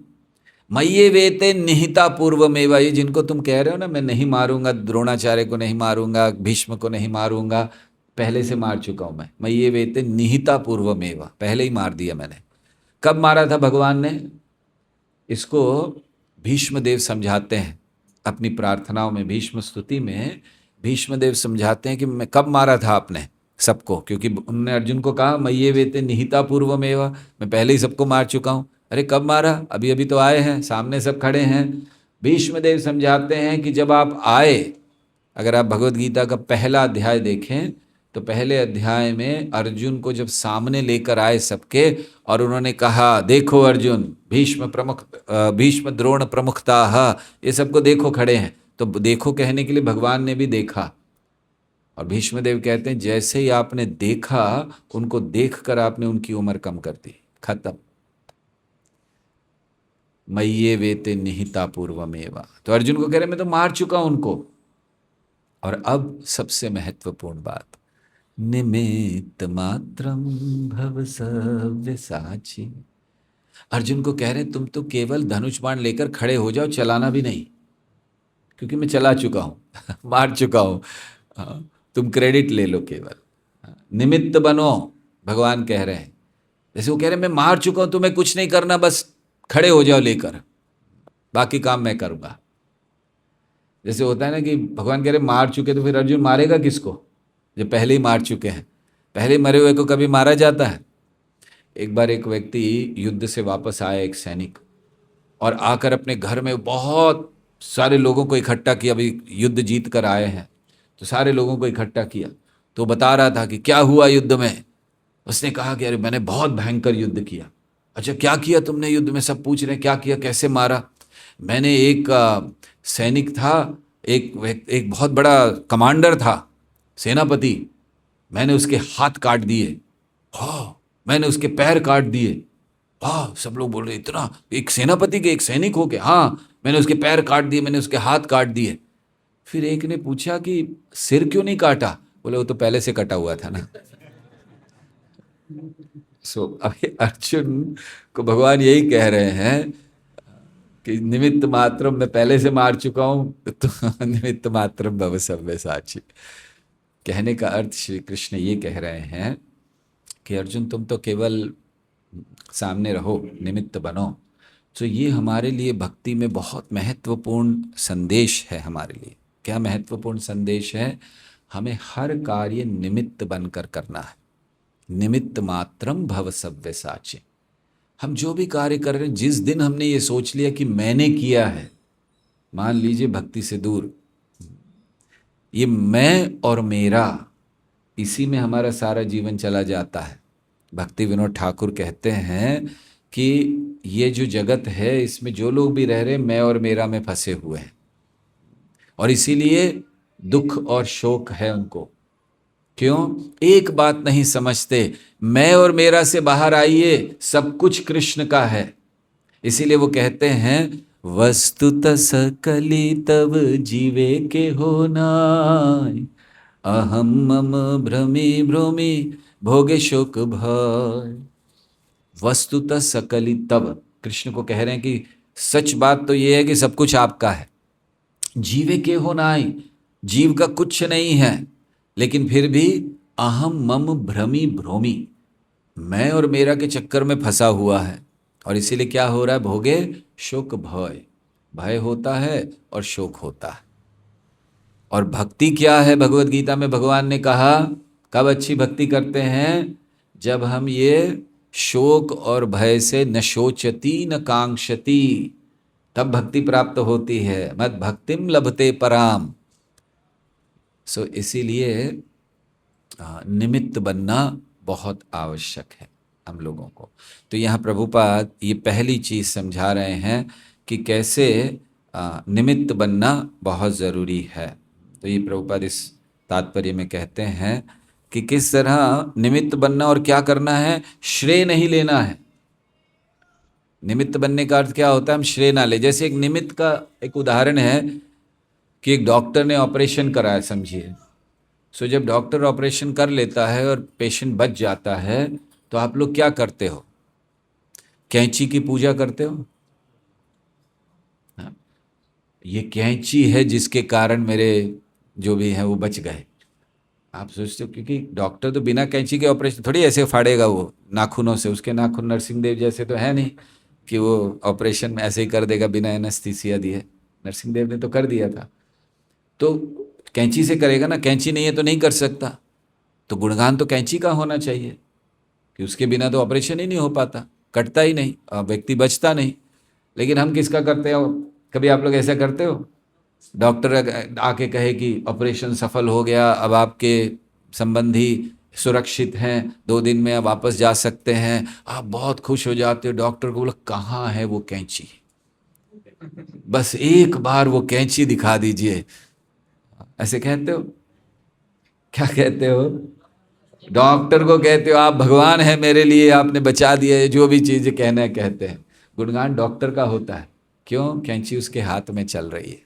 मय्ये वेते निहिता पूर्वमेवा। ये जिनको तुम कह रहे हो ना मैं नहीं मारूंगा, द्रोणाचार्य को नहीं मारूंगा, भीष्म को नहीं मारूंगा, पहले से मार चुका हूं मैं। मय्ये वेते निहिता पूर्वमेवा, पहले ही मार दिया मैंने। कब मारा था भगवान ने? इसको भीष्म देव समझाते हैं अपनी प्रार्थनाओं में, भीष्म स्तुति में भीष्म देव समझाते हैं कि मैं कब मारा था आपने सबको। क्योंकि उन्होंने अर्जुन को कहा मय्ये वेते निहिता पूर्वमेवा, मैं पहले ही सबको मार चुका हूं। अरे कब मारा? अभी अभी तो आए हैं, सामने सब खड़े हैं। भीष्म देव समझाते हैं कि जब आप आए, अगर आप भगवत गीता का पहला अध्याय देखें तो पहले अध्याय में अर्जुन को जब सामने लेकर आए सबके, और उन्होंने कहा देखो अर्जुन, भीष्म द्रोण प्रमुखताः, ये सबको देखो खड़े हैं। तो देखो कहने के लिए भगवान ने भी देखा। और भीष्मदेव कहते हैं जैसे ही आपने देखा, उनको देखकर आपने उनकी उम्र कम कर दी, खत्म। मय्ये वेते निहिता पूर्वमेवा। तो अर्जुन को कह रहे मैं तो मार चुका हूं उनको। और अब सबसे महत्वपूर्ण बात, निमित्त मात्रम भव सव्यसाची। अर्जुन को कह रहे तुम तो केवल धनुष बाण लेकर खड़े हो जाओ, चलाना भी नहीं, क्योंकि मैं चला चुका हूं मार चुका हूं। तुम क्रेडिट ले लो केवल। निमित्त बनो, भगवान कह रहे हैं। जैसे वो कह रहे हैं मैं मार चुका हूं, तुम्हें कुछ नहीं करना, बस खड़े हो जाओ लेकर, बाकी काम मैं करूंगा। जैसे होता है ना कि भगवान कह रहे मार चुके, तो फिर अर्जुन मारेगा किसको, जो पहले ही मार चुके हैं। पहले ही मरे हुए को कभी मारा जाता है? एक बार एक व्यक्ति युद्ध से वापस आया, एक सैनिक, और आकर अपने घर में बहुत सारे लोगों को इकट्ठा किया। अभी युद्ध जीत कर आए हैं, तो सारे लोगों को इकट्ठा किया। तो बता रहा था कि क्या हुआ युद्ध में। उसने कहा कि अरे मैंने बहुत भयंकर युद्ध किया। अच्छा क्या किया तुमने युद्ध में? सब पूछ रहे हैं क्या किया, कैसे मारा? मैंने एक सैनिक था, एक बहुत बड़ा कमांडर था, सेनापति, मैंने उसके हाथ काट दिए। हाँ, मैंने उसके पैर काट दिए। हाँ, सब लोग बोल रहे इतना, एक सेनापति के, एक सैनिक हो के? हाँ, मैंने उसके पैर काट दिए, मैंने उसके हाथ काट दिए। फिर एक ने पूछा कि सिर क्यों नहीं काटा? बोले वो तो पहले से कटा हुआ था ना। अभी अर्जुन को भगवान यही कह रहे हैं कि निमित्त मात्रम, मैं पहले से मार चुका हूं, तो निमित्त मात्रम भव सव्यसाची। कहने का अर्थ श्री कृष्ण ये कह रहे हैं कि अर्जुन तुम तो केवल सामने रहो, निमित्त बनो। तो ये हमारे लिए भक्ति में बहुत महत्वपूर्ण संदेश है हमारे लिए। क्या महत्वपूर्ण संदेश है? हमें हर कार्य निमित्त बनकर करना है। निमित्त मात्रम भव सव्यसाची। हम जो भी कार्य कर रहे हैं, जिस दिन हमने ये सोच लिया कि मैंने किया है, मान लीजिए भक्ति से दूर, ये मैं और मेरा, इसी में हमारा सारा जीवन चला जाता है। भक्ति विनोद ठाकुर कहते हैं कि ये जो जगत है, इसमें जो लोग भी रह रहे हैं, मैं और मेरा में फंसे हुए हैं, और इसीलिए दुख और शोक है उनको। क्यों? एक बात नहीं समझते, मैं और मेरा से बाहर आइए, सब कुछ कृष्ण का है। इसीलिए वो कहते हैं वस्तुत सकली तब जीवे के हो नाय, अहम मम भ्रमी भ्रमी भोगे शोक भय। वस्तुतः सकली तब, कृष्ण को कह रहे हैं कि सच बात तो ये है कि सब कुछ आपका है। जीवे के हो नाई, जीव का कुछ नहीं है, लेकिन फिर भी अहम मम भ्रमी भ्रोमी, मैं और मेरा के चक्कर में फंसा हुआ है। और इसीलिए क्या हो रहा है? भोगे शोक भय, भय होता है और शोक होता है। और भक्ति क्या है? भगवत गीता में भगवान ने कहा, कब अच्छी भक्ति करते हैं? जब हम ये शोक और भय से न शोचती न कांक्षती, तब भक्ति प्राप्त होती है। मद भक्तिम लभते पराम। इसीलिए निमित्त बनना बहुत आवश्यक है हम लोगों को। तो यहाँ प्रभुपाद ये पहली चीज़ समझा रहे हैं कि कैसे निमित्त बनना बहुत ज़रूरी है। तो ये प्रभुपाद इस तात्पर्य में कहते हैं कि किस तरह निमित्त बनना और क्या करना है? श्रेय नहीं लेना है। निमित्त बनने का अर्थ क्या होता है? हम श्रेय ना ले। जैसे एक निमित्त का एक उदाहरण है कि एक डॉक्टर ने ऑपरेशन कराया, समझिए। जब डॉक्टर ऑपरेशन कर लेता है और पेशेंट बच जाता है, तो आप लोग क्या करते हो? कैंची की पूजा करते हो। हाँ? ये कैंची है जिसके कारण मेरे जो भी हैं वो बच गए, आप सोचते हो। क्योंकि डॉक्टर तो बिना कैंची के ऑपरेशन थोड़ी ऐसे फाड़ेगा वो नाखूनों से। उसके नाखून नरसिंहदेव जैसे तो है नहीं कि वो ऑपरेशन में ऐसे ही कर देगा बिना एनेस्थीसिया दिए। नरसिंहदेव ने तो कर दिया था। तो कैंची से करेगा ना, कैंची नहीं है तो नहीं कर सकता। तो गुणगान तो कैंची का होना चाहिए कि उसके बिना तो ऑपरेशन ही नहीं हो पाता, कटता ही नहीं, व्यक्ति बचता नहीं। लेकिन हम किसका करते हो? कभी आप लोग ऐसा करते हो? डॉक्टर आके कहे कि ऑपरेशन सफल हो गया, अब आपके संबंधी सुरक्षित हैं, 2 दिन में आप वापस जा सकते हैं। आप बहुत खुश हो जाते हो। डॉक्टर को बोला कहाँ है वो कैंची, बस एक बार वो कैंची दिखा दीजिए। ऐसे कहते हो? क्या कहते हो? डॉक्टर को कहते हो आप भगवान है मेरे लिए, आपने बचा दिया। जो भी चीज़ कहना है कहते हैं। गुणगान डॉक्टर का होता है। क्यों? कैंची उसके हाथ में चल रही है।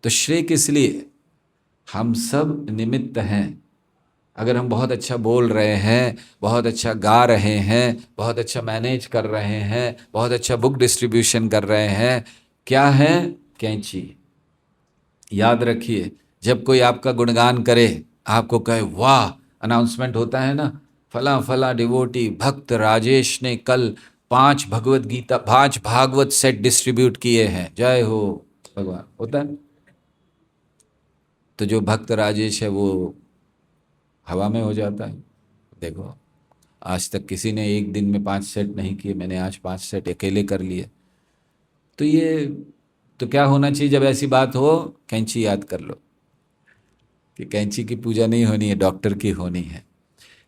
तो श्रेय किस लिए? हम सब निमित्त हैं, अगर हम बहुत अच्छा बोल रहे हैं, बहुत अच्छा गा रहे हैं, बहुत अच्छा मैनेज कर रहे हैं, बहुत अच्छा बुक डिस्ट्रीब्यूशन कर रहे हैं, क्या है? कैंची। याद रखिए, जब कोई आपका गुणगान करे, आपको कहे वाह, अनाउंसमेंट होता है ना, फला फला डिवोटी भक्त राजेश ने कल 5 भागवत सेट डिस्ट्रीब्यूट किए हैं, जय हो भगवान, होता है। तो जो भक्त राजेश है वो हवा में हो जाता है। देखो, आज तक किसी ने एक दिन में 5 सेट नहीं किए, मैंने आज 5 सेट अकेले कर लिए। तो ये, तो क्या होना चाहिए जब ऐसी बात हो? कैंची याद कर लो कि कैंची की पूजा नहीं होनी है, डॉक्टर की होनी है।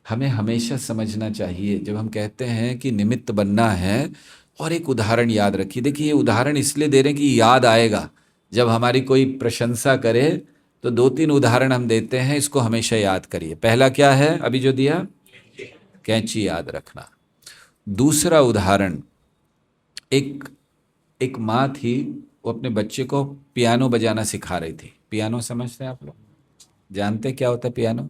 हमें हमेशा समझना चाहिए जब हम कहते हैं कि निमित्त बनना है। और एक उदाहरण याद रखिए, देखिए ये उदाहरण इसलिए दे रहे हैं कि याद आएगा जब हमारी कोई प्रशंसा करे। तो 2-3 उदाहरण हम देते हैं, इसको हमेशा याद करिए। पहला क्या है अभी जो दिया? कैंची याद रखना। दूसरा उदाहरण, एक एक माँ थी, वो अपने बच्चे को पियानो बजाना सिखा रही थी। पियानो समझते हैं आप लोग? जानते हैं क्या होता है पियानो?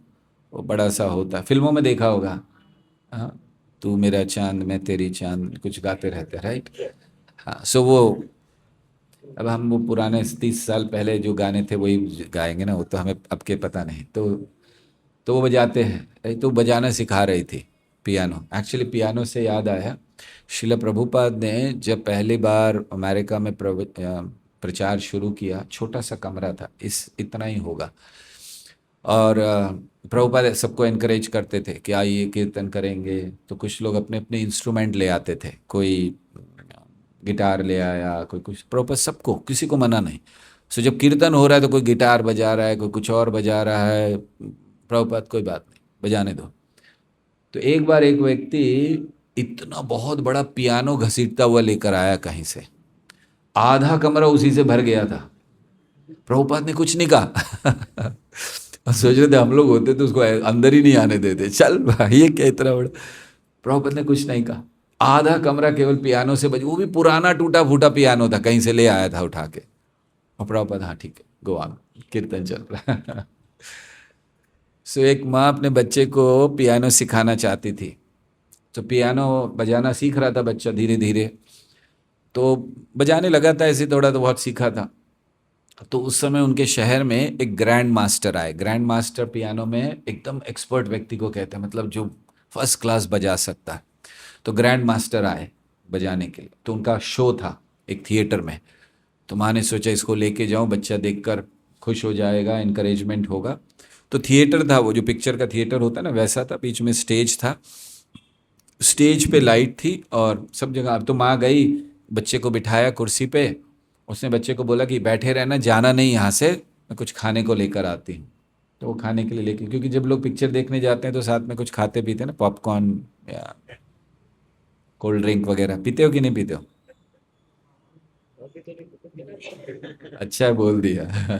वो बड़ा सा होता है, फिल्मों में देखा होगा। हाँ, तू मेरा चांद मैं तेरी चांद, कुछ गाते रहते हैं, राइट? हाँ, सो वो, अब हम वो पुराने 30 साल पहले जो गाने थे वही गाएंगे ना, वो तो हमें अब के पता नहीं। तो वो बजाते हैं, राइट? तो बजाना सिखा रही थी पियानो। एक्चुअली पियानो से याद आया, शिला प्रभुपाद ने जब पहली बार अमेरिका में प्रचार शुरू किया, छोटा सा कमरा था, इस इतना ही होगा। और प्रभुपाद सबको एनकरेज करते थे कि आइए कीर्तन करेंगे। तो कुछ लोग अपने अपने इंस्ट्रूमेंट ले आते थे, कोई गिटार ले आया, कोई कुछ, प्रभुपाद सबको, किसी को मना नहीं। सो जब कीर्तन हो रहा है तो कोई गिटार बजा रहा है, कोई कुछ और बजा रहा है, प्रभुपाद कोई बात नहीं, बजाने दो। तो एक बार एक व्यक्ति इतना बहुत बड़ा पियानो घसीटता हुआ लेकर आया कहीं से, आधा कमरा उसी से भर गया था। प्रभुपाद ने कुछ नहीं कहा। और सोच रहे थे हम लोग होते तो उसको अंदर ही नहीं आने देते, चल भाई ये क्या इतना बड़ा। प्रभुपाद ने कुछ नहीं कहा, आधा कमरा केवल पियानो से बज, वो भी पुराना टूटा फूटा पियानो था, कहीं से ले आया था उठा के। और प्रभुपाद, हाँ ठीक है, गो ऑन, कीर्तन चल रहा है। सो एक माँ अपने बच्चे को पियानो सिखाना चाहती थी। तो पियानो बजाना सीख रहा था बच्चा धीरे धीरे, तो बजाने लगा था ऐसे, थोड़ा तो बहुत सीखा था। तो उस समय उनके शहर में एक ग्रैंड मास्टर आए। ग्रैंड मास्टर पियानो में एकदम एक्सपर्ट व्यक्ति को कहते हैं, मतलब जो फर्स्ट क्लास बजा सकता है। तो ग्रैंड मास्टर आए बजाने के लिए, तो उनका शो था एक थिएटर में। तो माँ ने सोचा इसको लेके जाऊं, बच्चा देखकर खुश हो जाएगा, इनकरेजमेंट होगा। तो थिएटर था, वो जो पिक्चर का थिएटर होता है ना वैसा था, बीच में स्टेज था, स्टेज पे लाइट थी और सब जगह। अब तो माँ गई, बच्चे को बिठाया कुर्सी पे, उसने बच्चे को बोला कि बैठे रहना, जाना नहीं यहाँ से, मैं कुछ खाने को लेकर आती हूँ। तो वो खाने के लिए लेके, क्योंकि जब लोग पिक्चर देखने जाते हैं तो साथ में कुछ खाते पीते हैं ना, पॉपकॉर्न या कोल्ड ड्रिंक वगैरह, पीते हो कि नहीं पीते हो? अच्छा बोल दिया।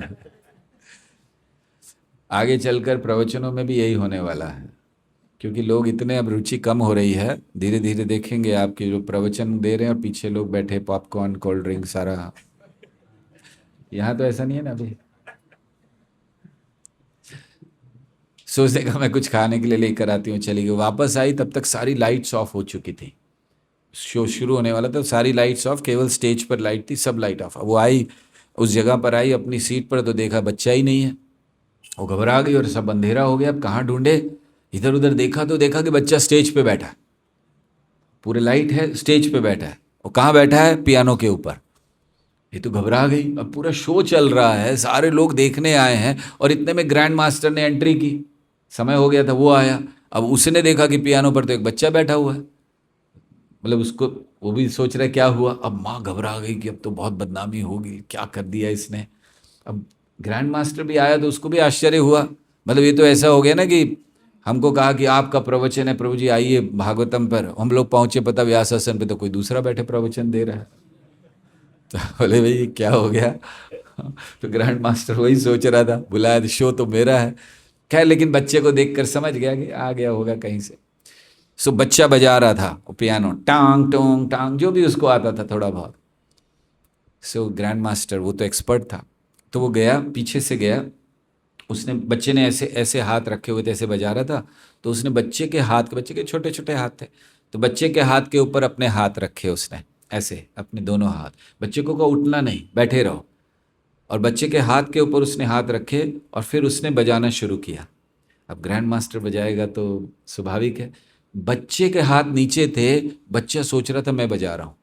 आगे चलकर प्रवचनों में भी यही होने वाला है, क्योंकि लोग इतने, अब रुचि कम हो रही है, धीरे धीरे देखेंगे आपके जो प्रवचन दे रहे हैं और पीछे लोग बैठे पॉपकॉर्न कोल्ड ड्रिंक सारा। यहाँ तो ऐसा नहीं है ना अभी। सोचने का मैं कुछ खाने के लिए लेकर आती हूँ, चली गई, वापस आई तब तक सारी लाइट्स ऑफ हो चुकी थी। शो शुरू होने वाला था, सारी लाइट्स ऑफ, केवल स्टेज पर लाइट थी, सब लाइट ऑफ। वो आई, उस जगह पर आई अपनी सीट पर, तो देखा बच्चा ही नहीं है। वो घबरा गई और सब अंधेरा हो गया, अब कहाँ ढूंढे। इधर उधर देखा तो देखा कि बच्चा स्टेज पे बैठा है, पूरे लाइट है, स्टेज पे बैठा है। वो कहाँ बैठा है? पियानो के ऊपर। ये तो घबरा गई, अब पूरा शो चल रहा है, सारे लोग देखने आए हैं, और इतने में ग्रैंड मास्टर ने एंट्री की, समय हो गया था, वो आया। अब उसने देखा कि पियानो पर तो एक बच्चा बैठा हुआ है, मतलब उसको, वो भी सोच रहा है क्या हुआ। अब माँ घबरा गई कि अब तो बहुत बदनामी होगी, क्या कर दिया इसने। अब ग्रैंड मास्टर भी आया तो उसको भी आश्चर्य हुआ, मतलब ये तो ऐसा हो गया ना कि हमको कहा कि आपका प्रवचन है प्रभु जी, आइए भागवतम पर, हम लोग पहुंचे पता व्यासासन पे, तो कोई दूसरा बैठे प्रवचन दे रहा है। तो बोले भाई ये क्या हो गया। तो ग्रैंड मास्टर वही सोच रहा था, बुलाया शो तो मेरा है। खैर, लेकिन बच्चे को देखकर समझ गया कि आ गया होगा कहीं से। सो बच्चा बजा रहा था वो पियानो, टांग टोंग टांग, जो भी उसको आता था थोड़ा बहुत। सो ग्रैंड मास्टर, वो तो एक्सपर्ट था, तो वो गया, पीछे से गया उसने बच्चे ने ऐसे ऐसे हाथ रखे हुए थे, ऐसे बजा रहा था, तो उसने बच्चे के छोटे छोटे हाथ थे, तो बच्चे के हाथ के ऊपर अपने हाथ रखे उसने, ऐसे अपने दोनों हाथ। बच्चे को कहा उठना नहीं, बैठे रहो, और बच्चे के हाथ के ऊपर उसने हाथ रखे और फिर उसने बजाना शुरू किया। अब ग्रैंड मास्टर बजाएगा तो स्वाभाविक है, बच्चे के हाथ नीचे थे, बच्चा सोच रहा था मैं बजा रहा हूँ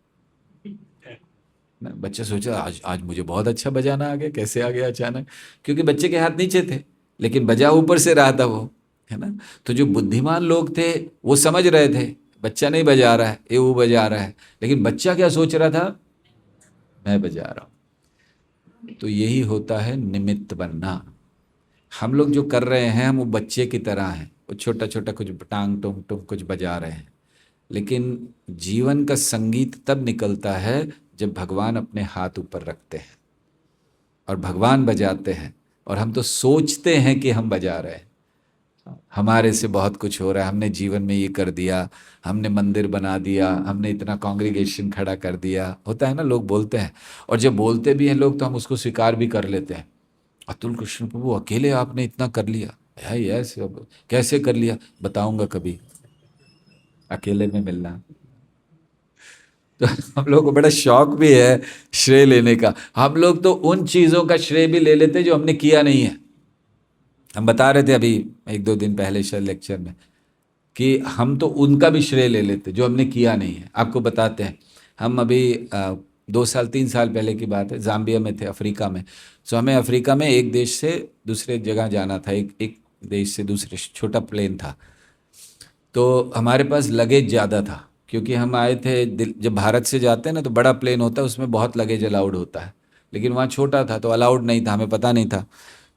ना, बच्चा सोचा आज आज मुझे बहुत अच्छा बजाना आ गया, कैसे आ गया अचानक, क्योंकि बच्चे के हाथ नीचे थे, लेकिन बजा ऊपर से रहा था वो, है ना। तो जो बुद्धिमान लोग थे वो समझ रहे थे बच्चा नहीं बजा रहा है, ये वो बजा रहा है, लेकिन बच्चा क्या सोच रहा था, मैं बजा रहा हूँ। तो यही होता है निमित्त बनना। हम लोग जो कर रहे हैं हम वो बच्चे की तरह हैं, वो छोटा छोटा कुछ टांग टुंग टुंग कुछ बजा रहे हैं, लेकिन जीवन का संगीत तब निकलता है जब भगवान अपने हाथ ऊपर रखते हैं और भगवान बजाते हैं, और हम तो सोचते हैं कि हम बजा रहे हैं, हमारे से बहुत कुछ हो रहा है, हमने जीवन में ये कर दिया, हमने मंदिर बना दिया, हमने इतना कॉन्ग्रीगेशन खड़ा कर दिया, होता है ना, लोग बोलते हैं, और जब बोलते भी हैं लोग तो हम उसको स्वीकार भी कर लेते हैं। अतुल कृष्ण प्रभु अकेले आपने इतना कर लिया है, यस, कैसे कर लिया, बताऊंगा कभी, अकेले में मिलना। तो हम लोग को बड़ा शौक भी है श्रेय लेने का, हम लोग तो उन चीज़ों का श्रेय भी ले लेते जो हमने किया नहीं है। हम बता रहे थे अभी एक दो दिन पहले शायद लेक्चर में कि हम तो उनका भी श्रेय ले लेते जो हमने किया नहीं है। आपको बताते हैं, हम अभी 2 साल 3 साल पहले की बात है, जाम्बिया में थे, अफ्रीका में। सो हमें अफ्रीका में एक देश से दूसरे जगह जाना था, एक एक देश से दूसरे, छोटा प्लेन था, तो हमारे पास लगेज ज़्यादा था, क्योंकि हम आए थे जब भारत से जाते हैं ना तो बड़ा प्लेन होता है, उसमें बहुत लगेज अलाउड होता है, लेकिन वहाँ छोटा था तो अलाउड नहीं था, हमें पता नहीं था।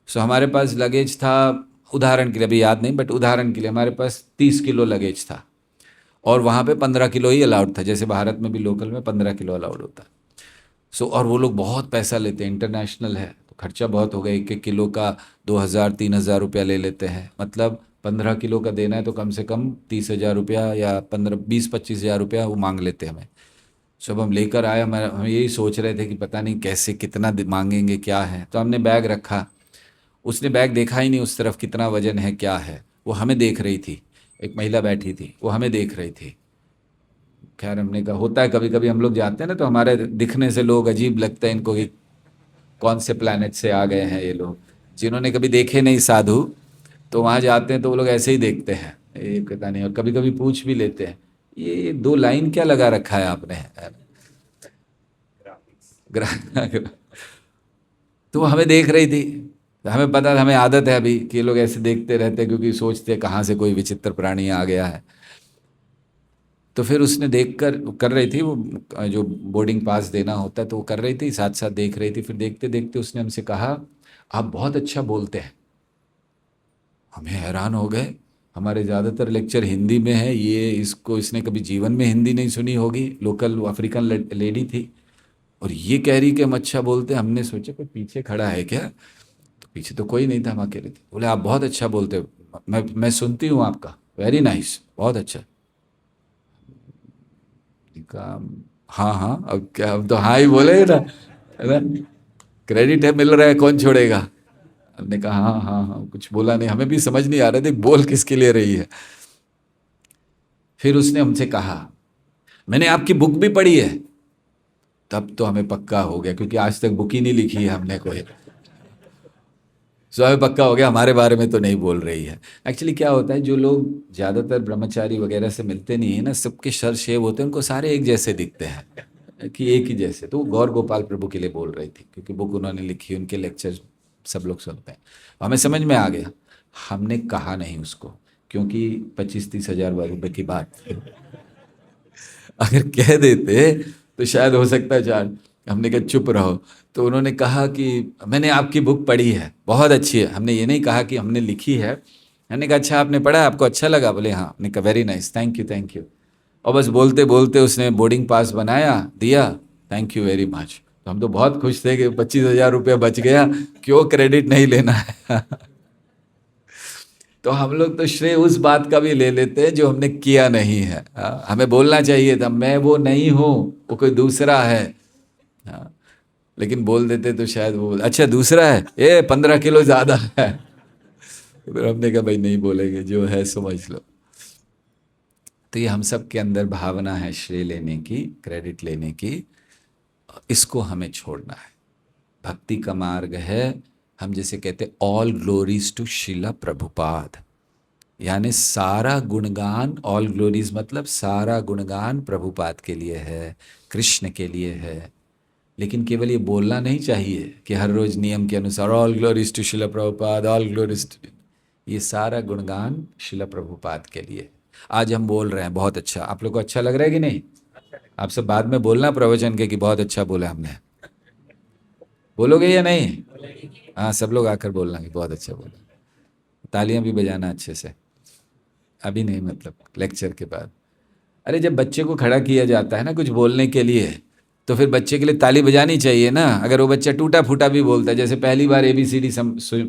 सो हमारे पास लगेज था, उदाहरण के लिए, अभी याद नहीं, बट उदाहरण के लिए हमारे पास 30 किलो लगेज था, और वहाँ पे 15 किलो ही अलाउड था, जैसे भारत में भी लोकल में 15 किलो अलाउड होता है। सो और वो लोग बहुत पैसा लेते हैं, इंटरनेशनल है तो खर्चा बहुत हो गया, एक एक किलो का 2,000 3,000 रुपया ले लेते हैं, मतलब 15 किलो का देना है तो कम से कम 30,000 रुपया या 15 20 25 हज़ार रुपया वो मांग लेते हैं हमें। सो अब हम लेकर आए, हम यही सोच रहे थे कि पता नहीं कैसे कितना मांगेंगे क्या है, तो हमने बैग रखा, उसने बैग देखा ही नहीं उस तरफ कितना वजन है क्या है, वो हमें देख रही थी, एक महिला बैठी थी वो हमें देख रही थी। खैर हमने कहा, होता है कभी कभी हम लोग जाते हैं ना तो हमारे दिखने से लोग अजीब लगता है इनको कि कौन से प्लैनेट से आ गए हैं ये लोग, जिन्होंने कभी देखे नहीं साधु, तो वहाँ जाते हैं तो वो लोग ऐसे ही देखते हैं, ये पता नहीं, और कभी कभी पूछ भी लेते हैं ये 2 लाइन क्या लगा रखा है आपने, ग्राफ। तो वो हमें देख रही थी, तो हमें पता था, हमें आदत है अभी कि ये लोग ऐसे देखते रहते हैं, क्योंकि सोचते हैं कहाँ से कोई विचित्र प्राणी आ गया है। तो फिर उसने देख कर कर रही थी वो, जो बोर्डिंग पास देना होता है तो वो कर रही थी, साथ साथ देख रही थी, फिर देखते देखते उसने हमसे कहा आप बहुत अच्छा बोलते हैं। हमें हैरान हो गए, हमारे ज़्यादातर लेक्चर हिंदी में है, ये इसको इसने कभी जीवन में हिंदी नहीं सुनी होगी, लोकल अफ्रीकन लेडी थी, और ये कह रही कि हम अच्छा बोलते हैं। हमने सोचा कोई पीछे खड़ा है क्या, तो पीछे तो कोई नहीं था, हम अकेले थे। बोले आप बहुत अच्छा बोलते हो, मैं सुनती हूँ आपका, वेरी नाइस, बहुत अच्छा। कहा हाँ हाँ, अब क्या, अब तो हाँ ही बोले ना, है ना, क्रेडिट है मिल रहा है, कौन छोड़ेगा। हमने कहा हाँ हाँ हाँ, कुछ बोला नहीं, हमें भी समझ नहीं आ रहा था बोल किसके लिए रही है। फिर उसने हमसे कहा मैंने आपकी बुक भी पढ़ी है। तब तो हमें पक्का हो गया, क्योंकि आज तक बुक ही नहीं लिखी है हमने कोई, सो हमें पक्का हो गया हमारे बारे में तो नहीं बोल रही है। एक्चुअली क्या होता है, जो लोग ज़्यादातर ब्रह्मचारी वगैरह से मिलते नहीं है ना, सबके सर शेव होते हैं, उनको सारे एक जैसे दिखते हैं कि एक ही जैसे। तो वो गौर गोपाल प्रभु के लिए बोल रही थी, क्योंकि बुक उन्होंने लिखी, उनके लेक्चर सब लोग सुनते हैं। हमें समझ में आ गया, हमने कहा नहीं उसको, क्योंकि 25-30 हज़ार रुपये की बात थी। अगर कह देते तो शायद हो सकता है चार्ज। हमने कहा चुप रहो। तो उन्होंने कहा कि मैंने आपकी बुक पढ़ी है, बहुत अच्छी है। हमने ये नहीं कहा कि हमने लिखी है, हमने कहा अच्छा आपने पढ़ा, आपको अच्छा लगा? बोले हाँ। हमने कहा very nice, thank you thank you. और बस बोलते बोलते उसने बोर्डिंग पास बनाया, दिया, थैंक यू वेरी मच। तो हम तो बहुत खुश थे कि 25,000 रुपया बच गया, क्यों क्रेडिट नहीं लेना है। तो हम लोग तो श्रेय उस बात का भी ले लेते हैं जो हमने किया नहीं है। हमें बोलना चाहिए था मैं वो नहीं हूँ, वो कोई दूसरा है। हाँ, लेकिन बोल देते तो शायद वो अच्छा दूसरा है, ये 15 किलो ज़्यादा है। फिर हमने कहा भाई नहीं बोलेंगे, जो है समझ लो। तो ये हम सब के अंदर भावना है श्रेय लेने की, क्रेडिट लेने की, इसको हमें छोड़ना है। भक्ति का मार्ग है, हम जैसे कहते ऑल ग्लोरीज टू शिला प्रभुपाद, यानी सारा गुणगान, ऑल ग्लोरीज मतलब सारा गुणगान प्रभुपाद के लिए है, कृष्ण के लिए है। लेकिन केवल ये बोलना नहीं चाहिए कि हर रोज नियम के अनुसार all glories to Shila Prabhupada, all glories to, ये सारा गुणगान शिला प्रभुपाद के लिए। आज हम बोल रहे हैं बहुत अच्छा, आप लोग को अच्छा लग रहा है कि नहीं? आप सब बाद में बोलना प्रवचन के कि बहुत अच्छा बोला हमने, बोलोगे या नहीं? हाँ, सब लोग आकर बोलना कि बहुत अच्छा बोला, तालियां भी बजाना अच्छे से। अभी नहीं, मतलब लेक्चर के बाद। अरे जब बच्चे को खड़ा किया जाता है ना कुछ बोलने के लिए, तो फिर बच्चे के लिए ताली बजानी चाहिए ना। अगर वो बच्चा टूटा फूटा भी बोलता है, जैसे पहली बार ABCD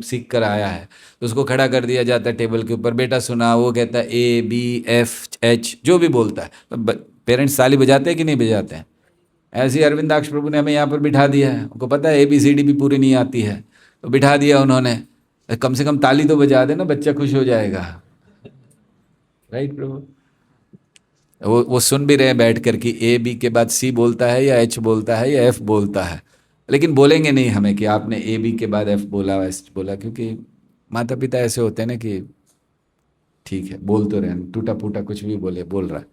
सीख कर आया है, तो उसको खड़ा कर दिया जाता है टेबल के ऊपर, बेटा सुना, वो कहता है ABFH जो भी बोलता है, तो पेरेंट्स ताली बजाते हैं कि नहीं बजाते हैं? ऐसे ही अरविंदाक्ष प्रभु ने हमें यहाँ पर बिठा दिया है, उनको पता है ABCD भी पूरी नहीं आती है, तो बिठा दिया उन्होंने, कम से कम ताली तो बजा देना, बच्चा खुश हो जाएगा। राइट प्रभु? वो सुन भी रहे हैं बैठ कर कि A B के बाद C बोलता है या H बोलता है या F बोलता है, लेकिन बोलेंगे नहीं हमें कि आपने AB के बाद F बोला, S बोला, क्योंकि माता पिता ऐसे होते हैं ना कि ठीक है बोल तो रहे हैं, टूटा फूटा कुछ भी बोल रहा है।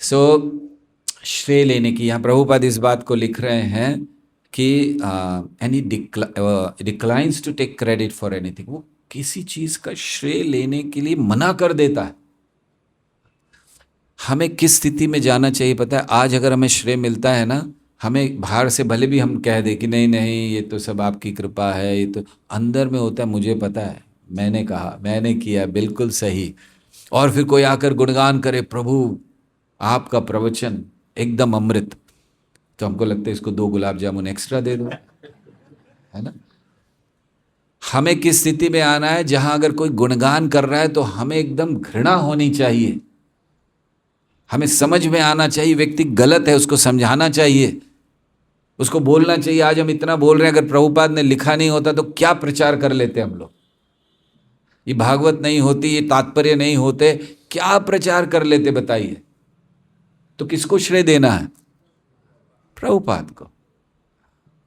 सो श्रेय लेने की, यहाँ प्रभुपाद इस बात को लिख रहे हैं कि Annie declines to take credit for anything, वो किसी चीज का श्रेय लेने के लिए मना कर देता है। हमें किस स्थिति में जाना चाहिए पता है? आज अगर हमें श्रेय मिलता है ना, हमें बाहर से भले भी हम कह दे कि नहीं नहीं ये तो सब आपकी कृपा है, ये तो अंदर में होता है मुझे पता है, मैंने कहा, मैंने किया, बिल्कुल सही। और फिर कोई आकर गुणगान करे, प्रभु आपका प्रवचन एकदम अमृत, तो हमको लगता है इसको 2 गुलाब जामुन एक्स्ट्रा दे दो, है ना? हमें किस स्थिति में आना है जहां अगर कोई गुणगान कर रहा है तो हमें एकदम घृणा होनी चाहिए, हमें समझ में आना चाहिए व्यक्ति गलत है, उसको समझाना चाहिए, उसको बोलना चाहिए। आज हम इतना बोल रहे हैं, अगर प्रभुपाद ने लिखा नहीं होता तो क्या प्रचार कर लेते हम लोग, ये भागवत नहीं होती, ये तात्पर्य नहीं होते, क्या प्रचार कर लेते बताइए? तो किसको श्रेय देना है? प्रभुपाद को,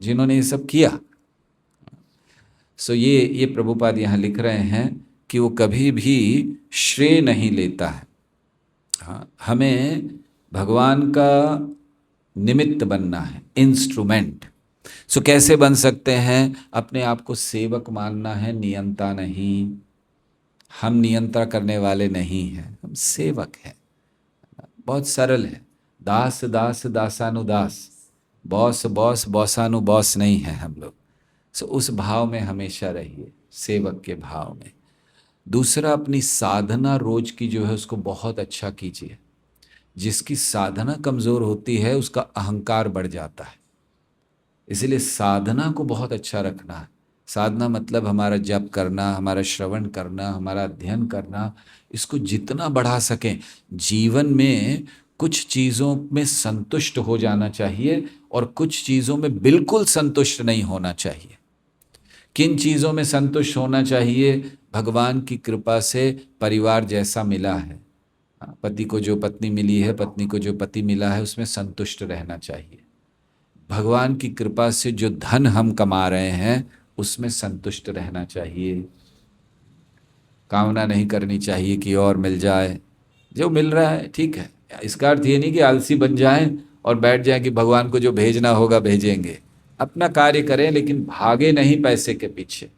जिन्होंने ये सब किया। सो ये प्रभुपाद यहाँ लिख रहे हैं कि वो कभी भी श्रेय नहीं लेता है। हाँ, हमें भगवान का निमित्त बनना है, इंस्ट्रूमेंट। सो कैसे बन सकते हैं? अपने आप को सेवक मानना है, नियंता नहीं। हम नियंत्रण करने वाले नहीं हैं, हम सेवक हैं। बहुत सरल है, दास दास दासानुदास, बॉस बॉस बॉसानु बॉस नहीं है हम लोग। सो उस भाव में हमेशा रहिए, सेवक के भाव में। दूसरा, अपनी साधना रोज की जो है उसको बहुत अच्छा कीजिए। जिसकी साधना कमजोर होती है उसका अहंकार बढ़ जाता है, इसलिए साधना को बहुत अच्छा रखना है। साधना मतलब हमारा जप करना, हमारा श्रवण करना, हमारा अध्ययन करना, इसको जितना बढ़ा सकें। जीवन में कुछ चीज़ों में संतुष्ट हो जाना चाहिए और कुछ चीज़ों में बिल्कुल संतुष्ट नहीं होना चाहिए। किन चीज़ों में संतुष्ट होना चाहिए? भगवान की कृपा से परिवार जैसा मिला है, पति को जो पत्नी मिली है, पत्नी को जो पति मिला है, उसमें संतुष्ट रहना चाहिए। भगवान की कृपा से जो धन हम कमा रहे हैं उसमें संतुष्ट रहना चाहिए। कामना नहीं करनी चाहिए कि और मिल जाए, जो मिल रहा है ठीक है। इसका अर्थ ये नहीं कि आलसी बन जाएं और बैठ जाएं कि भगवान को जो भेजना होगा भेजेंगे। अपना कार्य करें लेकिन भागे नहीं पैसे के पीछे,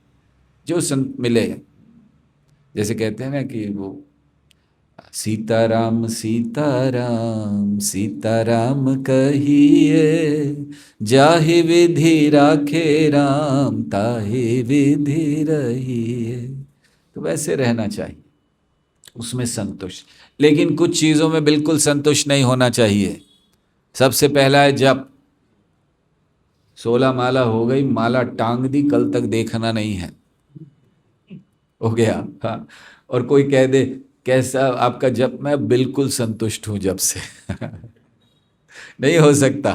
जो मिले। जैसे कहते हैं ना कि वो सीताराम सीताराम सीताराम कहिए, जाहि विधि राखे राम ताहि विधि रहिए। तो वैसे रहना चाहिए, उसमें संतुष्ट। लेकिन कुछ चीज़ों में बिल्कुल संतुष्ट नहीं होना चाहिए। सबसे पहला है जप। 16 माला हो गई, माला टांग दी, कल तक देखना नहीं है, हो गया। हाँ, और कोई कह दे कैसा आपका जप, मैं बिल्कुल संतुष्ट हूं जप से नहीं हो सकता।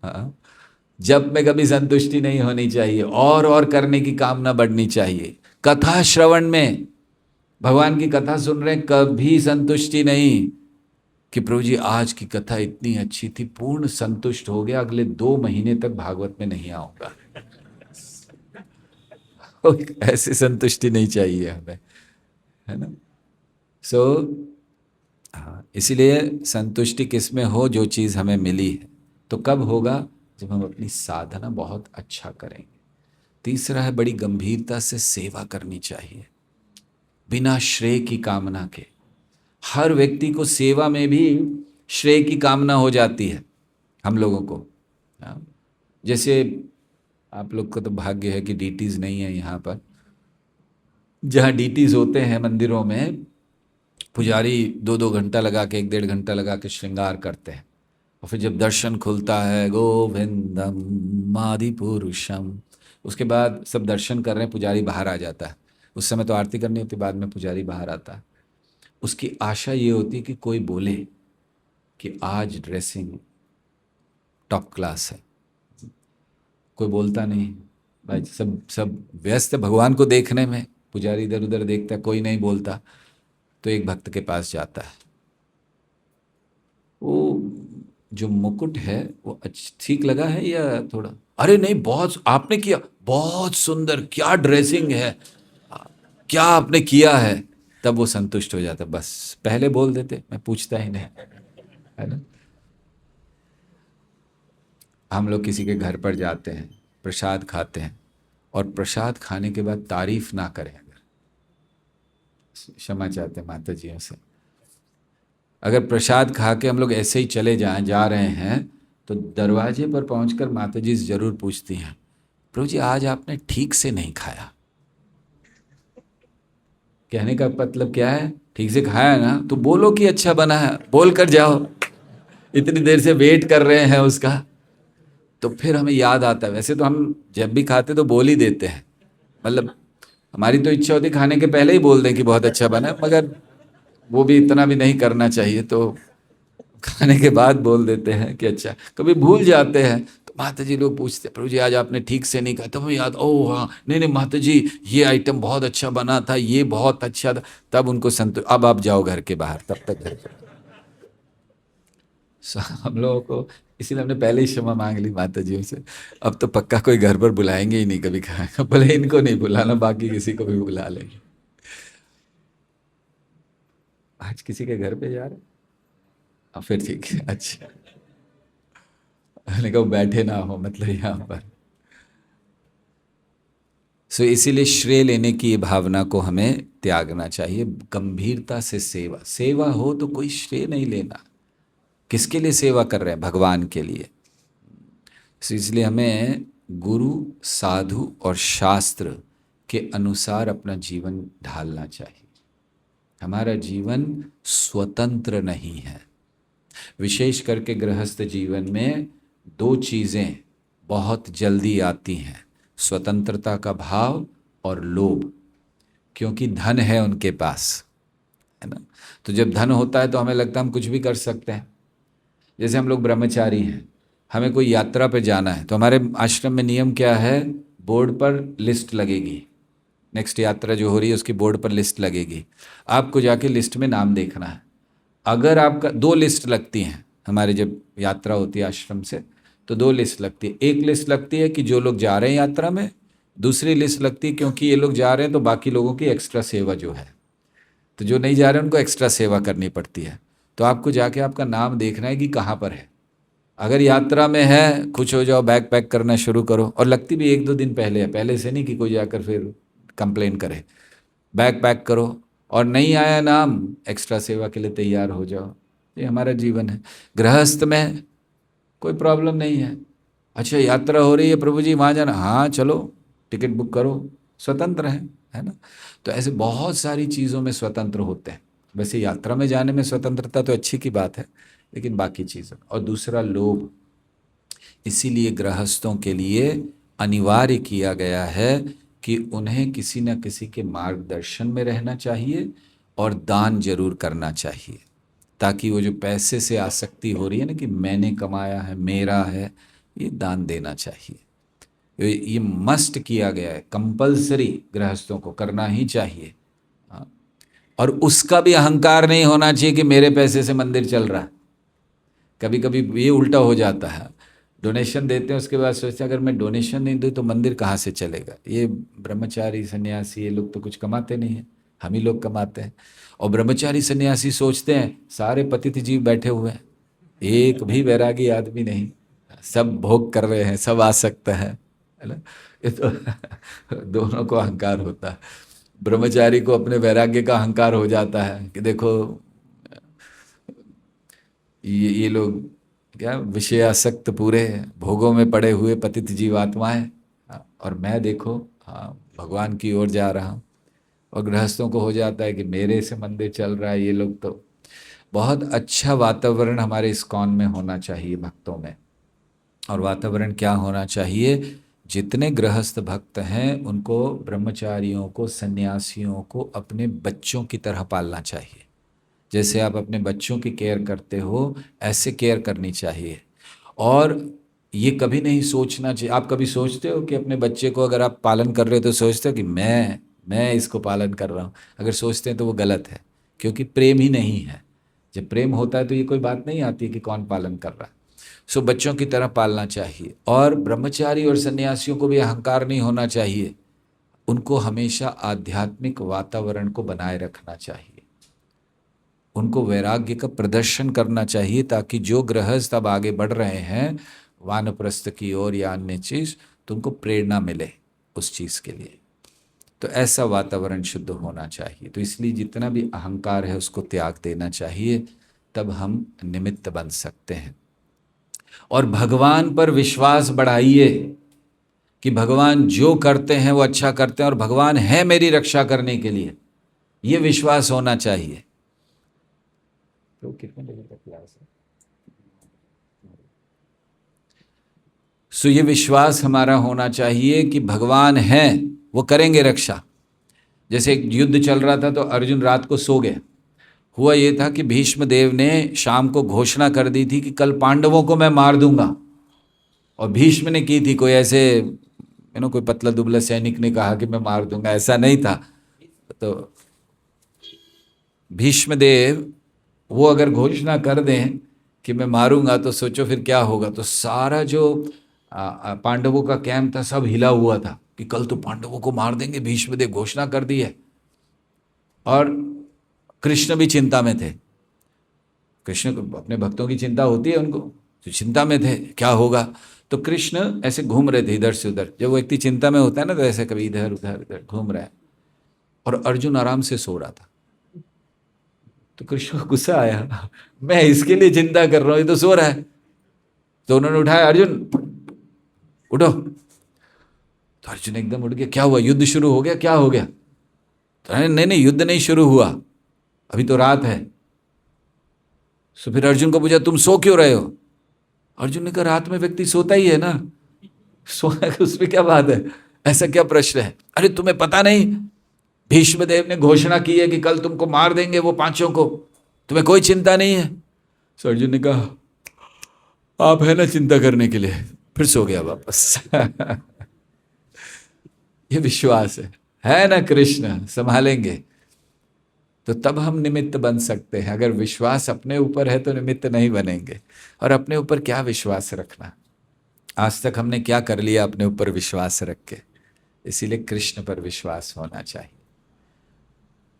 हाँ, जप में कभी संतुष्टि नहीं होनी चाहिए, और करने की कामना बढ़नी चाहिए। कथा श्रवण में, भगवान की कथा सुन रहे हैं, कभी संतुष्टि नहीं कि प्रभु जी आज की कथा इतनी अच्छी थी, पूर्ण संतुष्ट हो गया, अगले 2 महीने तक भागवत में नहीं आऊंगा। ऐसी संतुष्टि नहीं चाहिए हमें, है ना। सो हाँ, इसीलिए संतुष्टि किस में हो, जो चीज़ हमें मिली है। तो कब होगा, जब हम अपनी साधना बहुत अच्छा करेंगे। तीसरा है, बड़ी गंभीरता से सेवा करनी चाहिए, बिना श्रेय की कामना के। हर व्यक्ति को सेवा में भी श्रेय की कामना हो जाती है हम लोगों को। हाँ, जैसे आप लोग का तो भाग्य है कि डीटीज नहीं है यहाँ पर। जहाँ डीटीज होते हैं मंदिरों में, पुजारी 2-2 घंटा लगा के, 1-1.5 घंटा लगा के श्रृंगार करते हैं, और फिर जब दर्शन खुलता है, गोविंदम आदि पुरुषम, उसके बाद सब दर्शन कर रहे हैं, पुजारी बाहर आ जाता है। उस समय तो आरती करनी होती, बाद में पुजारी बाहर आता है। उसकी आशा ये होती है कि कोई बोले कि आज ड्रेसिंग टॉप क्लास है। कोई बोलता नहीं भाई, सब सब व्यस्त है भगवान को देखने में। पुजारी इधर उधर देखता है, कोई नहीं बोलता। तो एक भक्त के पास जाता है, वो जो मुकुट है वो ठीक लगा है या थोड़ा, अरे नहीं बहुत आपने किया, बहुत सुंदर, क्या ड्रेसिंग है, क्या आपने किया है। तब वो संतुष्ट हो जाता। बस पहले बोल देते, मैं पूछता ही नहीं, है ना। हम लोग किसी के घर पर जाते हैं, प्रसाद खाते हैं, और प्रसाद खाने के बाद तारीफ ना करें, अगर क्षमा चाहते हैं माता जियों से, अगर प्रसाद खा के हम लोग ऐसे ही चले जा रहे हैं, तो दरवाजे पर पहुंचकर माता जी जरूर पूछती हैं, प्रभु जी आज आपने ठीक से नहीं खाया। कहने का मतलब क्या है, ठीक से खाया ना तो बोलो कि अच्छा बना है, बोल कर जाओ, इतनी देर से वेट कर रहे हैं उसका। तो फिर हमें याद आता है। वैसे तो हम जब भी खाते तो बोल ही देते हैं, मतलब हमारी तो इच्छा होती खाने के पहले ही बोल दें कि बहुत अच्छा बना है, मगर वो भी इतना भी नहीं करना चाहिए, तो खाने के बाद बोल देते हैं कि अच्छा। कभी भूल जाते हैं तो माता जी लोग पूछते हैं, प्रभु जी आज आपने ठीक से नहीं खाया, तो हमें याद, ओह हाँ नहीं नहीं माता जी ये आइटम बहुत अच्छा बना था, ये बहुत अच्छा था। तब उनको संतोष, अब आप जाओ घर के बाहर, तब तक घर पे। हम लोगों को इसीलिए हमने पहले ही क्षमा मांग ली माता जी से। अब तो पक्का कोई घर पर बुलाएंगे ही नहीं कभी खाएगा, भले इनको नहीं बुलाना, बाकी किसी को भी बुला लेंगे। आज किसी के घर पे जा रहे, हाँ फिर ठीक है, अच्छा। मैंने कहा बैठे ना हो मतलब यहाँ पर। सो इसीलिए श्रेय लेने की ये भावना को हमें त्यागना चाहिए। गंभीरता से सेवा, सेवा हो तो कोई श्रेय नहीं लेना। किसके लिए सेवा कर रहे हैं, भगवान के लिए। सो इसलिए हमें गुरु, साधु और शास्त्र के अनुसार अपना जीवन ढालना चाहिए। हमारा जीवन स्वतंत्र नहीं है। विशेष करके गृहस्थ जीवन में 2 चीज़ें बहुत जल्दी आती हैं, स्वतंत्रता का भाव और लोभ। क्योंकि धन है उनके पास, है ना। तो जब धन होता है तो हमें लगता है हम कुछ भी कर सकते हैं। जैसे हम लोग ब्रह्मचारी हैं, हमें कोई यात्रा पे जाना है, तो हमारे आश्रम में नियम क्या है, बोर्ड पर लिस्ट लगेगी, नेक्स्ट यात्रा जो हो रही है उसकी बोर्ड पर लिस्ट लगेगी। आपको जाके लिस्ट में नाम देखना है। अगर आपका 2 लिस्ट लगती हैं, हमारे जब यात्रा होती है आश्रम से तो 2 लिस्ट लगती है। एक लिस्ट लगती है कि जो लोग जा रहे हैं यात्रा में, दूसरी लिस्ट लगती है क्योंकि ये लोग जा रहे हैं तो बाकी लोगों की एक्स्ट्रा सेवा जो है, तो जो नहीं जा रहे हैं उनको एक्स्ट्रा सेवा करनी पड़ती है। तो आपको जाके आपका नाम देखना है कि कहाँ पर है। अगर यात्रा में है, खुश हो जाओ, बैग पैक करना शुरू करो। और लगती भी 1-2 दिन पहले है, पहले से नहीं कि कोई जाकर फिर कंप्लेन करे। बैग पैक करो, और नहीं आया नाम, एक्स्ट्रा सेवा के लिए तैयार हो जाओ। ये हमारा जीवन है। गृहस्थ में कोई प्रॉब्लम नहीं है। अच्छा यात्रा हो रही है प्रभु जी वहाँ जाना, हाँ चलो टिकट बुक करो, स्वतंत्र है ना। तो ऐसे बहुत सारी चीज़ों में स्वतंत्र होते हैं। वैसे यात्रा में जाने में स्वतंत्रता तो अच्छी की बात है, लेकिन बाकी चीज़ों। और दूसरा लोभ, इसीलिए गृहस्थों के लिए अनिवार्य किया गया है कि उन्हें किसी न किसी के मार्गदर्शन में रहना चाहिए और दान जरूर करना चाहिए, ताकि वो जो पैसे से आसक्ति हो रही है ना कि मैंने कमाया है, मेरा है, ये दान देना चाहिए। ये मस्ट किया गया है, कंपल्सरी गृहस्थों को करना ही चाहिए। हाँ। और उसका भी अहंकार नहीं होना चाहिए कि मेरे पैसे से मंदिर चल रहा है। कभी कभी ये उल्टा हो जाता है, डोनेशन देते हैं उसके बाद सोचते हैं अगर मैं डोनेशन नहीं दूँ तो मंदिर कहाँ से चलेगा। ये ब्रह्मचारी सन्यासी ये लोग तो कुछ कमाते नहीं हैं, हम ही लोग कमाते हैं। और ब्रह्मचारी सन्यासी सोचते हैं सारे पतित जीव बैठे हुए हैं, एक भी वैरागी आदमी नहीं, सब भोग कर रहे हैं, सब आसक्त है ना। ये तो दोनों को अहंकार होता है। ब्रह्मचारी को अपने वैराग्य का अहंकार हो जाता है कि देखो ये लोग क्या विषयासक्त पूरे भोगों में पड़े हुए पतित जीवात्माएं, और मैं देखो हाँ भगवान की ओर जा रहा हूँ। और गृहस्थों को हो जाता है कि मेरे से मंदिर चल रहा है। ये लोग तो बहुत अच्छा वातावरण हमारे इस्कॉन में होना चाहिए भक्तों में। और वातावरण क्या होना चाहिए, जितने गृहस्थ भक्त हैं उनको, ब्रह्मचारियों को, सन्यासियों को अपने बच्चों की तरह पालना चाहिए। जैसे आप अपने बच्चों की केयर करते हो ऐसे केयर करनी चाहिए। और ये कभी नहीं सोचना चाहिए, आप कभी सोचते हो कि अपने बच्चे को अगर आप पालन कर रहे हो तो सोचते हो कि मैं इसको पालन कर रहा हूँ। अगर सोचते हैं तो वो गलत है, क्योंकि प्रेम ही नहीं है। जब प्रेम होता है तो ये कोई बात नहीं आती कि कौन पालन कर रहा है। सो बच्चों की तरह पालना चाहिए। और ब्रह्मचारी और सन्यासियों को भी अहंकार नहीं होना चाहिए, उनको हमेशा आध्यात्मिक वातावरण को बनाए रखना चाहिए, उनको वैराग्य का प्रदर्शन करना चाहिए, ताकि जो गृहस्थ अब आगे बढ़ रहे हैं वानप्रस्थ की ओर या अन्य चीज, तो उनको प्रेरणा मिले उस चीज के लिए। तो ऐसा वातावरण शुद्ध होना चाहिए। तो इसलिए जितना भी अहंकार है उसको त्याग देना चाहिए, तब हम निमित्त बन सकते हैं। और भगवान पर विश्वास बढ़ाइए कि भगवान जो करते हैं वो अच्छा करते हैं और भगवान है मेरी रक्षा करने के लिए, ये विश्वास होना चाहिए। तो कितने बजे तक क्लास है? सो ये विश्वास हमारा होना चाहिए कि भगवान है, वो करेंगे रक्षा। जैसे एक युद्ध चल रहा था तो अर्जुन रात को सो गए। हुआ ये था कि भीष्म देव ने शाम को घोषणा कर दी थी कि कल पांडवों को मैं मार दूंगा। और भीष्म ने की थी, कोई ऐसे कोई पतला दुबला सैनिक ने कहा कि मैं मार दूंगा, ऐसा नहीं था। तो भीष्म देव वो अगर घोषणा कर दें कि मैं मारूंगा तो सोचो फिर क्या होगा। तो सारा जो पांडवों का कैंप था सब हिला हुआ था कि कल तो पांडवों को मार देंगे, भीष्म देव घोषणा कर दी है। और कृष्ण भी चिंता में थे। कृष्ण को अपने भक्तों की चिंता होती है, उनको तो चिंता में थे क्या होगा। तो कृष्ण ऐसे घूम रहे थे इधर से उधर। जब वो व्यक्ति चिंता में होता है ना तो ऐसे कभी इधर उधर इधर घूम रहा है। और अर्जुन आराम से सो रहा था। तो कृष्ण को गुस्सा आया, मैं इसके लिए चिंता कर रहा हूं, ये तो सो रहा है। तो उन्होंने उठाया, अर्जुन उठो। तो अर्जुन एकदम उठ गया, क्या हुआ, युद्ध शुरू हो गया, क्या हो गया। तो नहीं नहीं युद्ध नहीं शुरू हुआ, अभी तो रात है। तो फिर अर्जुन को पूछा तुम सो क्यों रहे हो। अर्जुन ने कहा रात में व्यक्ति सोता ही है ना, सोना उसमें क्या बात है, ऐसा क्या प्रश्न है। अरे तुम्हें पता नहीं भीष्म देव ने घोषणा की है कि कल तुमको मार देंगे वो पांचों को, तुम्हें कोई चिंता नहीं है। तो अर्जुन ने कहा आप है ना चिंता करने के लिए, फिर सो गया वापस। ये विश्वास है ना, कृष्ण संभालेंगे। तो तब हम निमित्त बन सकते हैं। अगर विश्वास अपने ऊपर है तो निमित्त नहीं बनेंगे। और अपने ऊपर क्या विश्वास रखना, आज तक हमने क्या कर लिया अपने ऊपर विश्वास रख के। इसीलिए कृष्ण पर विश्वास होना चाहिए।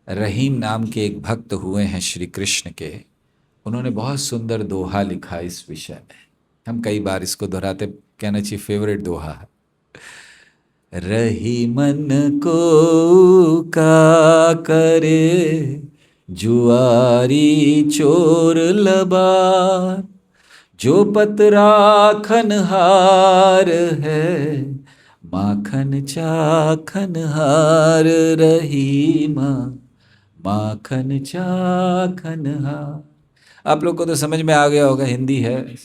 रहीम नाम के एक भक्त हुए हैं श्री कृष्ण के, उन्होंने बहुत सुंदर दोहा लिखा इस विषय में। हम कई बार इसको दोहराते, कहना चाहिए फेवरेट दोहा है। रहीमन को का करे जुआरी चोर लबार, जो पतराखन हार है माखन चाखन हार, रहीमा माखन चाखन हार। आप लोग को तो समझ में आ गया होगा, हिंदी है।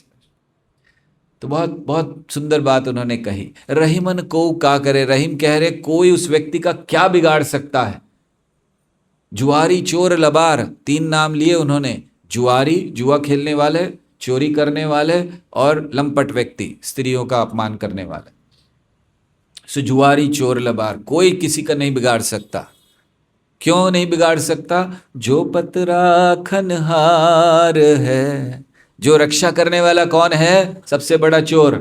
तो बहुत बहुत सुंदर बात उन्होंने कही। रहीमन को का करे, रहीम कह रहे कोई उस व्यक्ति का क्या बिगाड़ सकता है। जुआरी चोर लबार, तीन नाम लिए उन्होंने। जुआरी जुआ खेलने वाले, चोरी करने वाले, और लंपट व्यक्ति स्त्रियों का अपमान करने वाले। सो जुआरी चोर लबार कोई किसी का नहीं बिगाड़ सकता। क्यों नहीं बिगाड़ सकता? जो पतरा खनहार है। जो रक्षा करने वाला कौन है? सबसे बड़ा चोर।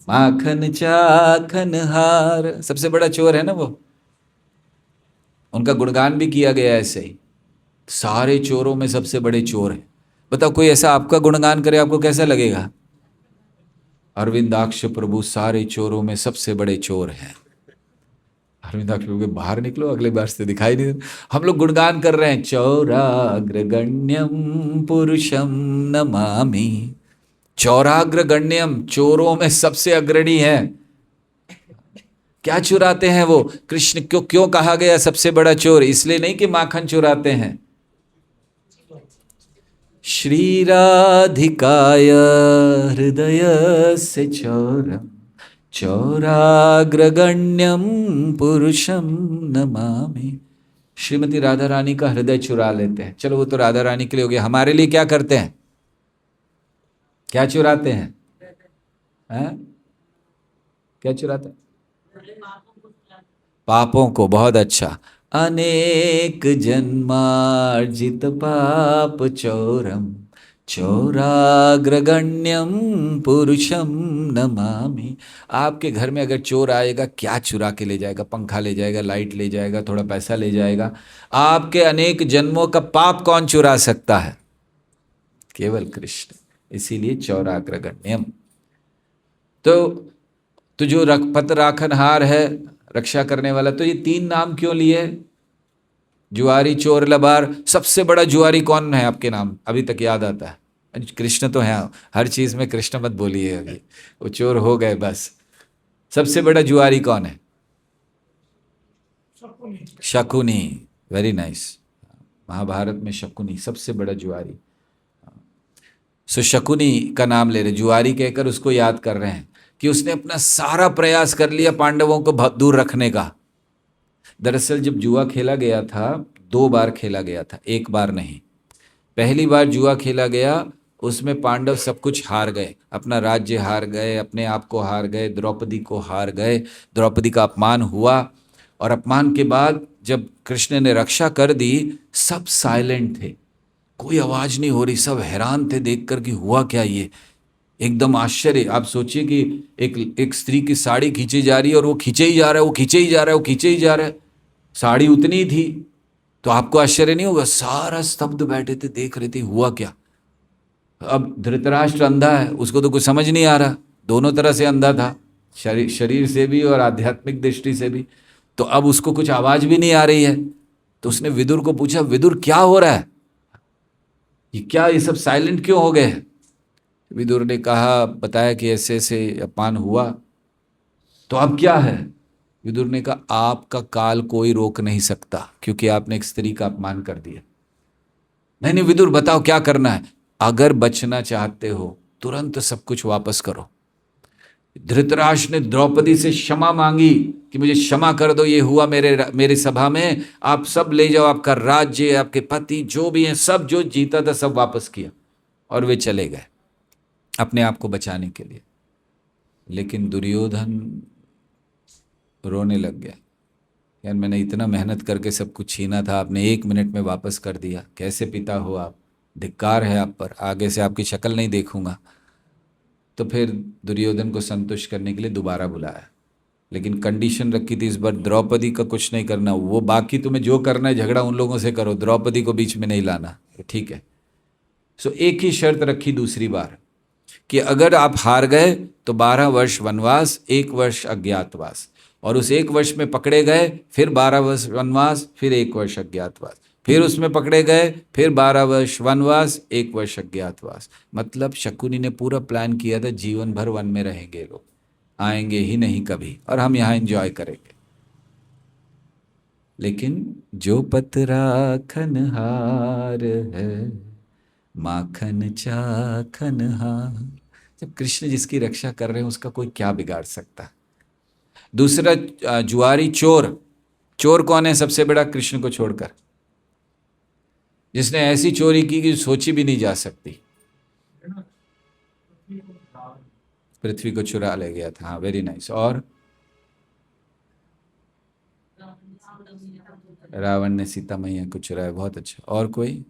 माखन चाखन हार, सबसे बड़ा चोर है ना वो। उनका गुणगान भी किया गया है ऐसे ही, सारे चोरों में सबसे बड़े चोर हैं। बताओ कोई ऐसा आपका गुणगान करे, आपको कैसा लगेगा? अरविंदाक्ष प्रभु सारे चोरों में सबसे बड़े चोर हैं। अरविंदाक्ष प्रभु के बाहर निकलो, अगले बार से दिखाई नहीं दे। हम लोग गुणगान कर रहे हैं, चौराग्रगण्यम पुरुषम नमामि। चौराग्रगण्यम, चोरों में सबसे अग्रणी है। क्या चुराते हैं वो? कृष्ण क्यों क्यों कहा गया सबसे बड़ा चोर? इसलिए नहीं कि माखन चुराते हैं। श्री राधिकाय हृदय से चौरम चौराग्रगण्यम पुरुषम नमामि। श्रीमती राधा रानी का हृदय चुरा लेते हैं। चलो वो तो राधा रानी के लिए हो गया, हमारे लिए क्या करते हैं? क्या चुराते हैं? क्या चुराते हैं? पापों को। बहुत अच्छा। अनेक जन्मार्जित पाप चौरम चौराग्रगण्यम पुरुषम नमामि। आपके घर में अगर चोर आएगा, क्या चुरा के ले जाएगा? पंखा ले जाएगा, लाइट ले जाएगा, थोड़ा पैसा ले जाएगा। आपके अनेक जन्मों का पाप कौन चुरा सकता है? केवल कृष्ण। इसीलिए चौराग्रगण्यम। तो जो पत राखनहार है, रक्षा करने वाला, तो ये तीन नाम क्यों लिए? जुआरी चोर लबार। सबसे बड़ा जुआरी कौन है आपके नाम अभी तक याद आता है? कृष्ण तो है। हर चीज में कृष्ण मत बोलिए, अभी वो चोर हो गए बस। सबसे बड़ा जुआरी कौन है? शकुनी। Very nice. महाभारत में शकुनी सबसे बड़ा जुआरी। सो शकुनी का नाम ले रहे, जुआरी कहकर उसको याद कर रहे हैं कि उसने अपना सारा प्रयास कर लिया पांडवों को दूर रखने का। दरअसल जब जुआ खेला गया था, 2 बार खेला गया था, एक बार नहीं। पहली बार जुआ खेला गया, उसमें पांडव सब कुछ हार गए, अपना राज्य हार गए, अपने आप को हार गए, द्रौपदी को हार गए, द्रौपदी का अपमान हुआ। और अपमान के बाद जब कृष्ण ने रक्षा कर दी, सब साइलेंट थे, कोई आवाज नहीं हो रही, सब हैरान थे देखकर कि हुआ क्या ये। एकदम आश्चर्य। आप सोचिए कि एक स्त्री की साड़ी खींची जा रही है और वो खींचे ही जा रहा है, वो खींचे ही जा रहा है, वो खींचे ही जा रहा है। साड़ी उतनी थी तो आपको आश्चर्य नहीं होगा? सारा स्तब्ध बैठे थे, देख रहे थे हुआ क्या। अब धृतराष्ट्र अंधा है, उसको तो कुछ समझ नहीं आ रहा, दोनों तरह से अंधा था, शरीर से भी और आध्यात्मिक दृष्टि से भी। तो अब उसको कुछ आवाज भी नहीं आ रही है। तो उसने विदुर को पूछा, विदुर क्या हो रहा है? ये क्या, ये सब साइलेंट क्यों हो गए? विदुर ने कहा, बताया कि ऐसे ऐसे अपमान हुआ। तो अब क्या है? विदुर ने कहा, आपका काल कोई रोक नहीं सकता, क्योंकि आपने एक स्त्री का अपमान कर दिया। नहीं नहीं विदुर, बताओ क्या करना है? अगर बचना चाहते हो तुरंत सब कुछ वापस करो। धृतराष्ट्र ने द्रौपदी से क्षमा मांगी कि मुझे क्षमा कर दो, ये हुआ मेरे सभा में, आप सब ले जाओ, आपका राज्य, आपके पति जो भी हैं, सब जो जीता था सब वापस किया, और वे चले गए अपने आप को बचाने के लिए। लेकिन दुर्योधन रोने लग गया, यार मैंने इतना मेहनत करके सब कुछ छीना था, आपने 1 मिनट में वापस कर दिया, कैसे पिता हो आप, धिक्कार है आप पर, आगे से आपकी शक्ल नहीं देखूंगा। तो फिर दुर्योधन को संतुष्ट करने के लिए दोबारा बुलाया, लेकिन कंडीशन रखी थी, इस बार द्रौपदी का कुछ नहीं करना, वो बाकी तुम्हें जो करना है झगड़ा उन लोगों से करो, द्रौपदी को बीच में नहीं लाना। ठीक है। सो एक ही शर्त रखी दूसरी बार, कि अगर आप हार गए तो 12 वर्ष वनवास, 1 वर्ष अज्ञातवास, और उस 1 वर्ष में पकड़े गए फिर 12 वर्ष वनवास, फिर 1 वर्ष अज्ञातवास, फिर उसमें पकड़े गए फिर 12 वर्ष वनवास, 1 वर्ष अज्ञातवास। मतलब शकुनी ने पूरा प्लान किया था, जीवन भर वन में रहेंगे लोग, आएंगे ही नहीं कभी, और हम यहाँ एंजॉय करेंगे। लेकिन जो पतरा खनहार है, माखन चाखन हार। जब कृष्ण जिसकी रक्षा कर रहे हैं उसका कोई क्या बिगाड़ सकता है? दूसरा जुआरी चोर। चोर कौन है सबसे बड़ा कृष्ण को छोड़कर? जिसने ऐसी चोरी की कि सोची भी नहीं जा सकती। पृथ्वी को चुरा ले गया था। हाँ, वेरी नाइस। और रावण ने सीता मैया को चुराया। बहुत अच्छा। और कोई?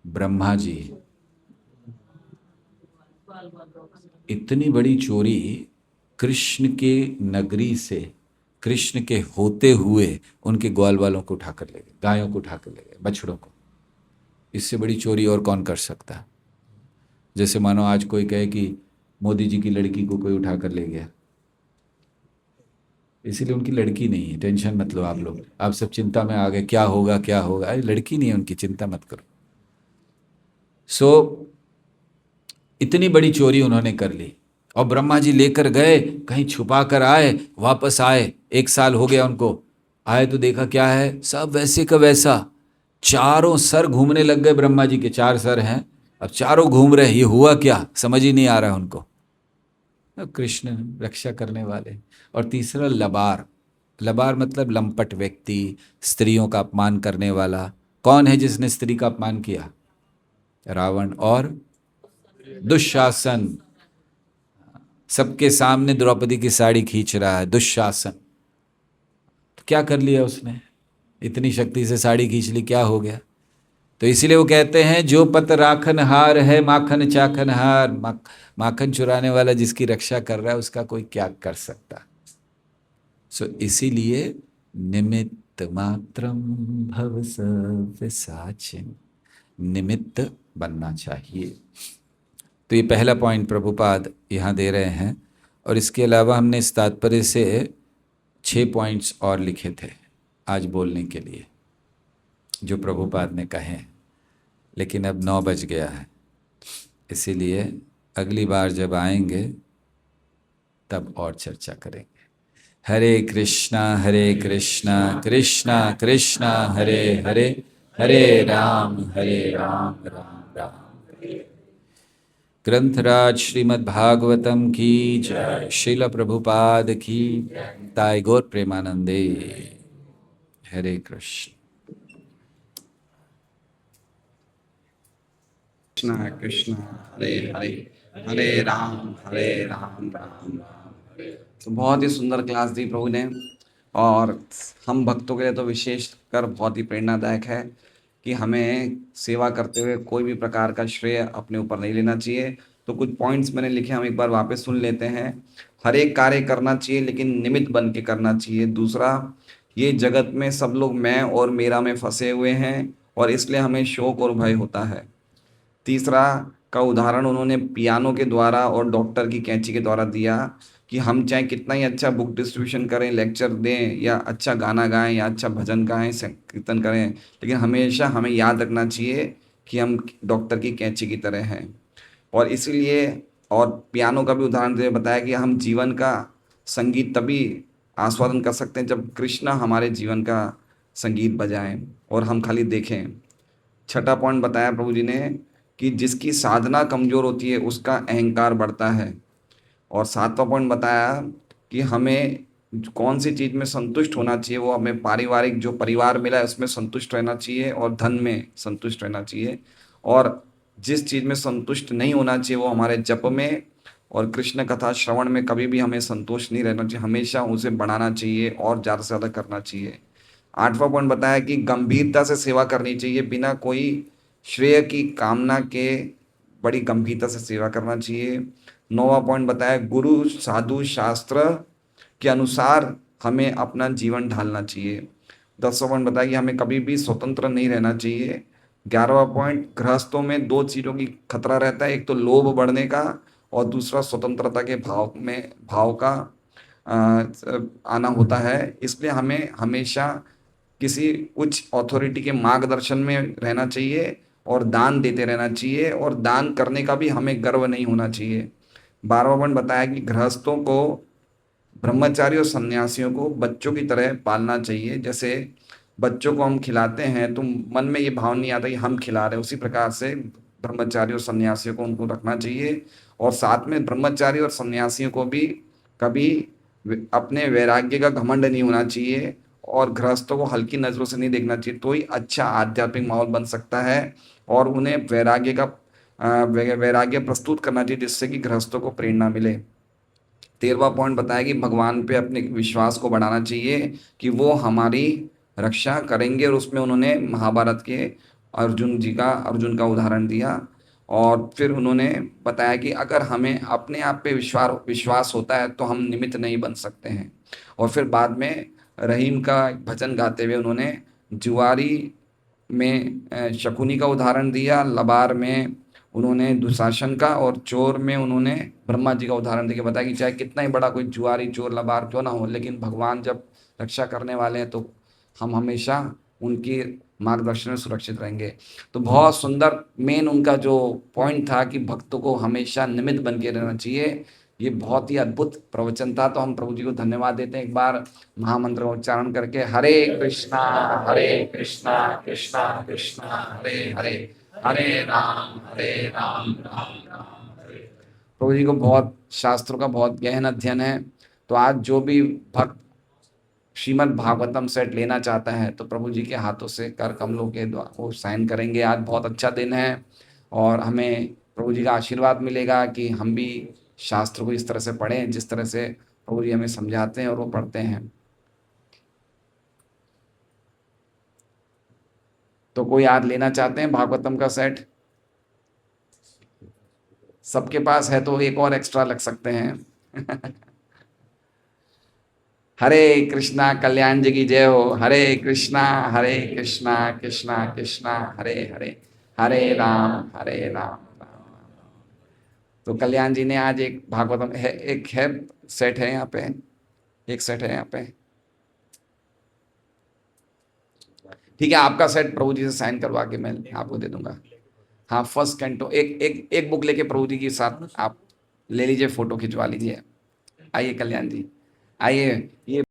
ब्रह्मा जी। इतनी बड़ी चोरी कृष्ण के नगरी से, कृष्ण के होते हुए उनके ग्वाल वालों को उठाकर ले गए, गायों को उठाकर ले गए, बछड़ों को। इससे बड़ी चोरी और कौन कर सकता है? जैसे मानो आज कोई कहे कि मोदी जी की लड़की को कोई उठाकर ले गया। इसीलिए उनकी लड़की नहीं है, टेंशन मत लो आप लोग। आप सब चिंता में आ गए, क्या होगा क्या होगा। अरे लड़की नहीं है उनकी, चिंता मत करो। सो इतनी बड़ी चोरी उन्होंने कर ली और ब्रह्मा जी लेकर गए, कहीं छुपा कर आए, वापस आए। 1 साल हो गया उनको। आए तो देखा क्या है, सब वैसे का वैसा। चारों सर घूमने लग गए ब्रह्मा जी के, 4 सर हैं, अब चारों घूम रहे। ये हुआ क्या, समझ ही नहीं आ रहा उनको। अब कृष्ण रक्षा करने वाले। और तीसरा लबार। लबार मतलब लंपट व्यक्ति, स्त्रियों का अपमान करने वाला। कौन है जिसने स्त्री का अपमान किया? रावण और दुशासन। सबके सामने द्रौपदी की साड़ी खींच रहा है दुशासन। तो क्या कर लिया उसने? इतनी शक्ति से साड़ी खींच ली, क्या हो गया? तो इसीलिए वो कहते हैं जो पत राखन हार है माखन चाखन हार। माखन चुराने वाला जिसकी रक्षा कर रहा है उसका कोई क्या कर सकता। सो इसीलिए निमित्त मात्रम भव सव्यसाचिन, निमित्त बनना चाहिए। तो ये पहला पॉइंट प्रभुपाद यहाँ दे रहे हैं। और इसके अलावा हमने इस तात्पर्य से 6 पॉइंट्स और लिखे थे आज बोलने के लिए, जो प्रभुपाद ने कहे हैं। लेकिन अब 9 बज गया है, इसीलिए अगली बार जब आएंगे तब और चर्चा करेंगे। हरे कृष्णा कृष्णा कृष्णा हरे हरे, हरे राम राम राम। ग्रंथराज श्रीमद् भागवतम की जय। श्रील प्रभुपाद की ताई गौर प्रेमानंदे। हरे कृष्ण। कृष्ण कृष्ण हरे हरे, हरे राम राम राम। तो बहुत ही सुंदर क्लास दी प्रभु ने। और हम भक्तों के लिए तो विशेषकर बहुत ही प्रेरणादायक है कि हमें सेवा करते हुए कोई भी प्रकार का श्रेय अपने ऊपर नहीं लेना चाहिए। तो कुछ पॉइंट्स मैंने लिखे, हम एक बार वापस सुन लेते हैं। हर एक कार्य करना चाहिए लेकिन निमित्त बन के करना चाहिए। दूसरा, ये जगत में सब लोग मैं और मेरा में फंसे हुए हैं और इसलिए हमें शोक और भय होता है। तीसरा का उदाहरण उन्होंने पियानो के द्वारा और डॉक्टर की कैंची के द्वारा दिया कि हम चाहे कितना ही अच्छा बुक डिस्ट्रीब्यूशन करें, लेक्चर दें या अच्छा गाना गाएं या अच्छा भजन गाएं, कीर्तन करें, लेकिन हमेशा हमें याद रखना चाहिए कि हम डॉक्टर की कैंची की तरह हैं। और इसीलिए, और पियानो का भी उदाहरण दे बताया कि हम जीवन का संगीत तभी आस्वादन कर सकते हैं जब कृष्णा हमारे जीवन का संगीत बजाएं और हम खाली देखें। छठा पॉइंट बताया प्रभु जी ने कि जिसकी साधना कमजोर होती है उसका अहंकार बढ़ता है। और सातवां पॉइंट बताया कि हमें कौन सी चीज़ में संतुष्ट होना चाहिए, वो हमें पारिवारिक जो परिवार मिला है उसमें संतुष्ट रहना चाहिए और धन में संतुष्ट रहना चाहिए। और जिस चीज़ में संतुष्ट नहीं होना चाहिए वो हमारे जप में और कृष्ण कथा श्रवण में कभी भी हमें संतोष नहीं रहना चाहिए, हमेशा उसे बढ़ाना चाहिए और ज़्यादा से ज़्यादा करना चाहिए। आठवां पॉइंट बताया कि गंभीरता से सेवा करनी चाहिए, बिना कोई श्रेय की कामना के बड़ी गंभीरता से सेवा करना चाहिए। नौवां पॉइंट बताया गुरु साधु शास्त्र के अनुसार हमें अपना जीवन ढालना चाहिए। 10वां पॉइंट बताया कि हमें कभी भी स्वतंत्र नहीं रहना चाहिए। 11वां पॉइंट, गृहस्थों में 2 चीज़ों की खतरा रहता है, एक तो लोभ बढ़ने का और दूसरा स्वतंत्रता के भाव का आना होता है। इसलिए हमें हमेशा किसी उच्च अथॉरिटी के मार्गदर्शन में रहना चाहिए और दान देते रहना चाहिए और दान करने का भी हमें गर्व नहीं होना चाहिए। 12वां पॉइंट बताया कि गृहस्थों को, ब्रह्मचारी और सन्यासियों को बच्चों की तरह पालना चाहिए। जैसे बच्चों को हम खिलाते हैं तो मन में ये भाव नहीं आता कि हम खिला रहे हैं, उसी प्रकार से ब्रह्मचारी और सन्यासियों को उनको रखना चाहिए। और साथ में ब्रह्मचारी और सन्यासियों को भी कभी अपने वैराग्य का घमंड नहीं होना चाहिए और गृहस्थों को हल्की नज़रों से नहीं देखना चाहिए, तो ही अच्छा आध्यात्मिक माहौल बन सकता है। और उन्हें वैराग्य प्रस्तुत करना चाहिए जिससे कि गृहस्थों को प्रेरणा मिले। 13वां पॉइंट बताया कि भगवान पे अपने विश्वास को बढ़ाना चाहिए कि वो हमारी रक्षा करेंगे, और उसमें उन्होंने महाभारत के अर्जुन का उदाहरण दिया। और फिर उन्होंने बताया कि अगर हमें अपने आप पे विश्वास होता है तो हम निमित्त नहीं बन सकते हैं। और फिर बाद में रहीम का भजन गाते हुए उन्होंने जुआरी में शकुनी का उदाहरण दिया, लबार में उन्होंने दुशासन का, और चोर में उन्होंने ब्रह्मा जी का उदाहरण देके बताया कि चाहे कितना ही बड़ा कोई जुआरी चोर लबार क्यों ना हो, लेकिन भगवान जब रक्षा करने वाले हैं तो हम हमेशा उनकी मार्गदर्शन में सुरक्षित रहेंगे। तो बहुत सुंदर मेन उनका जो पॉइंट था कि भक्तों को हमेशा निमित्त बन के रहना चाहिए। ये बहुत ही अद्भुत प्रवचन था। तो हम प्रभु जी को धन्यवाद देते हैं एक बार महामंत्र का उच्चारण करके, हरे कृष्णा कृष्णा कृष्णा हरे हरे, हरे राम राम राम हरे। प्रभु जी को बहुत शास्त्रों का बहुत गहन अध्ययन है। तो आज जो भी भक्त श्रीमद् भागवतम सेट लेना चाहता है तो प्रभु जी के हाथों से कर कमलों के द्वारा वो साइन करेंगे। आज बहुत अच्छा दिन है और हमें प्रभु जी का आशीर्वाद मिलेगा कि हम भी शास्त्र को इस तरह से पढ़ें जिस तरह से प्रभु जी हमें समझाते हैं और वो पढ़ते हैं। तो कोई आज लेना चाहते हैं भागवतम का सेट? सबके पास है तो एक और एक्स्ट्रा लग सकते हैं। हरे कृष्णा, कल्याण जी की जय हो। हरे कृष्णा कृष्णा कृष्णा हरे हरे, हरे राम राम राम। तो कल्याण जी ने आज एक भागवतम है, एक है सेट है यहाँ पे, एक सेट है यहाँ पे। ठीक है, आपका सेट प्रभु जी से साइन करवा के मैं आपको दे दूंगा। हाँ, फर्स्ट कैंटो एक बुक लेके प्रभु जी के साथ आप ले लीजिए, फोटो खिंचवा लीजिए। आइए कल्याण जी, आइए। ये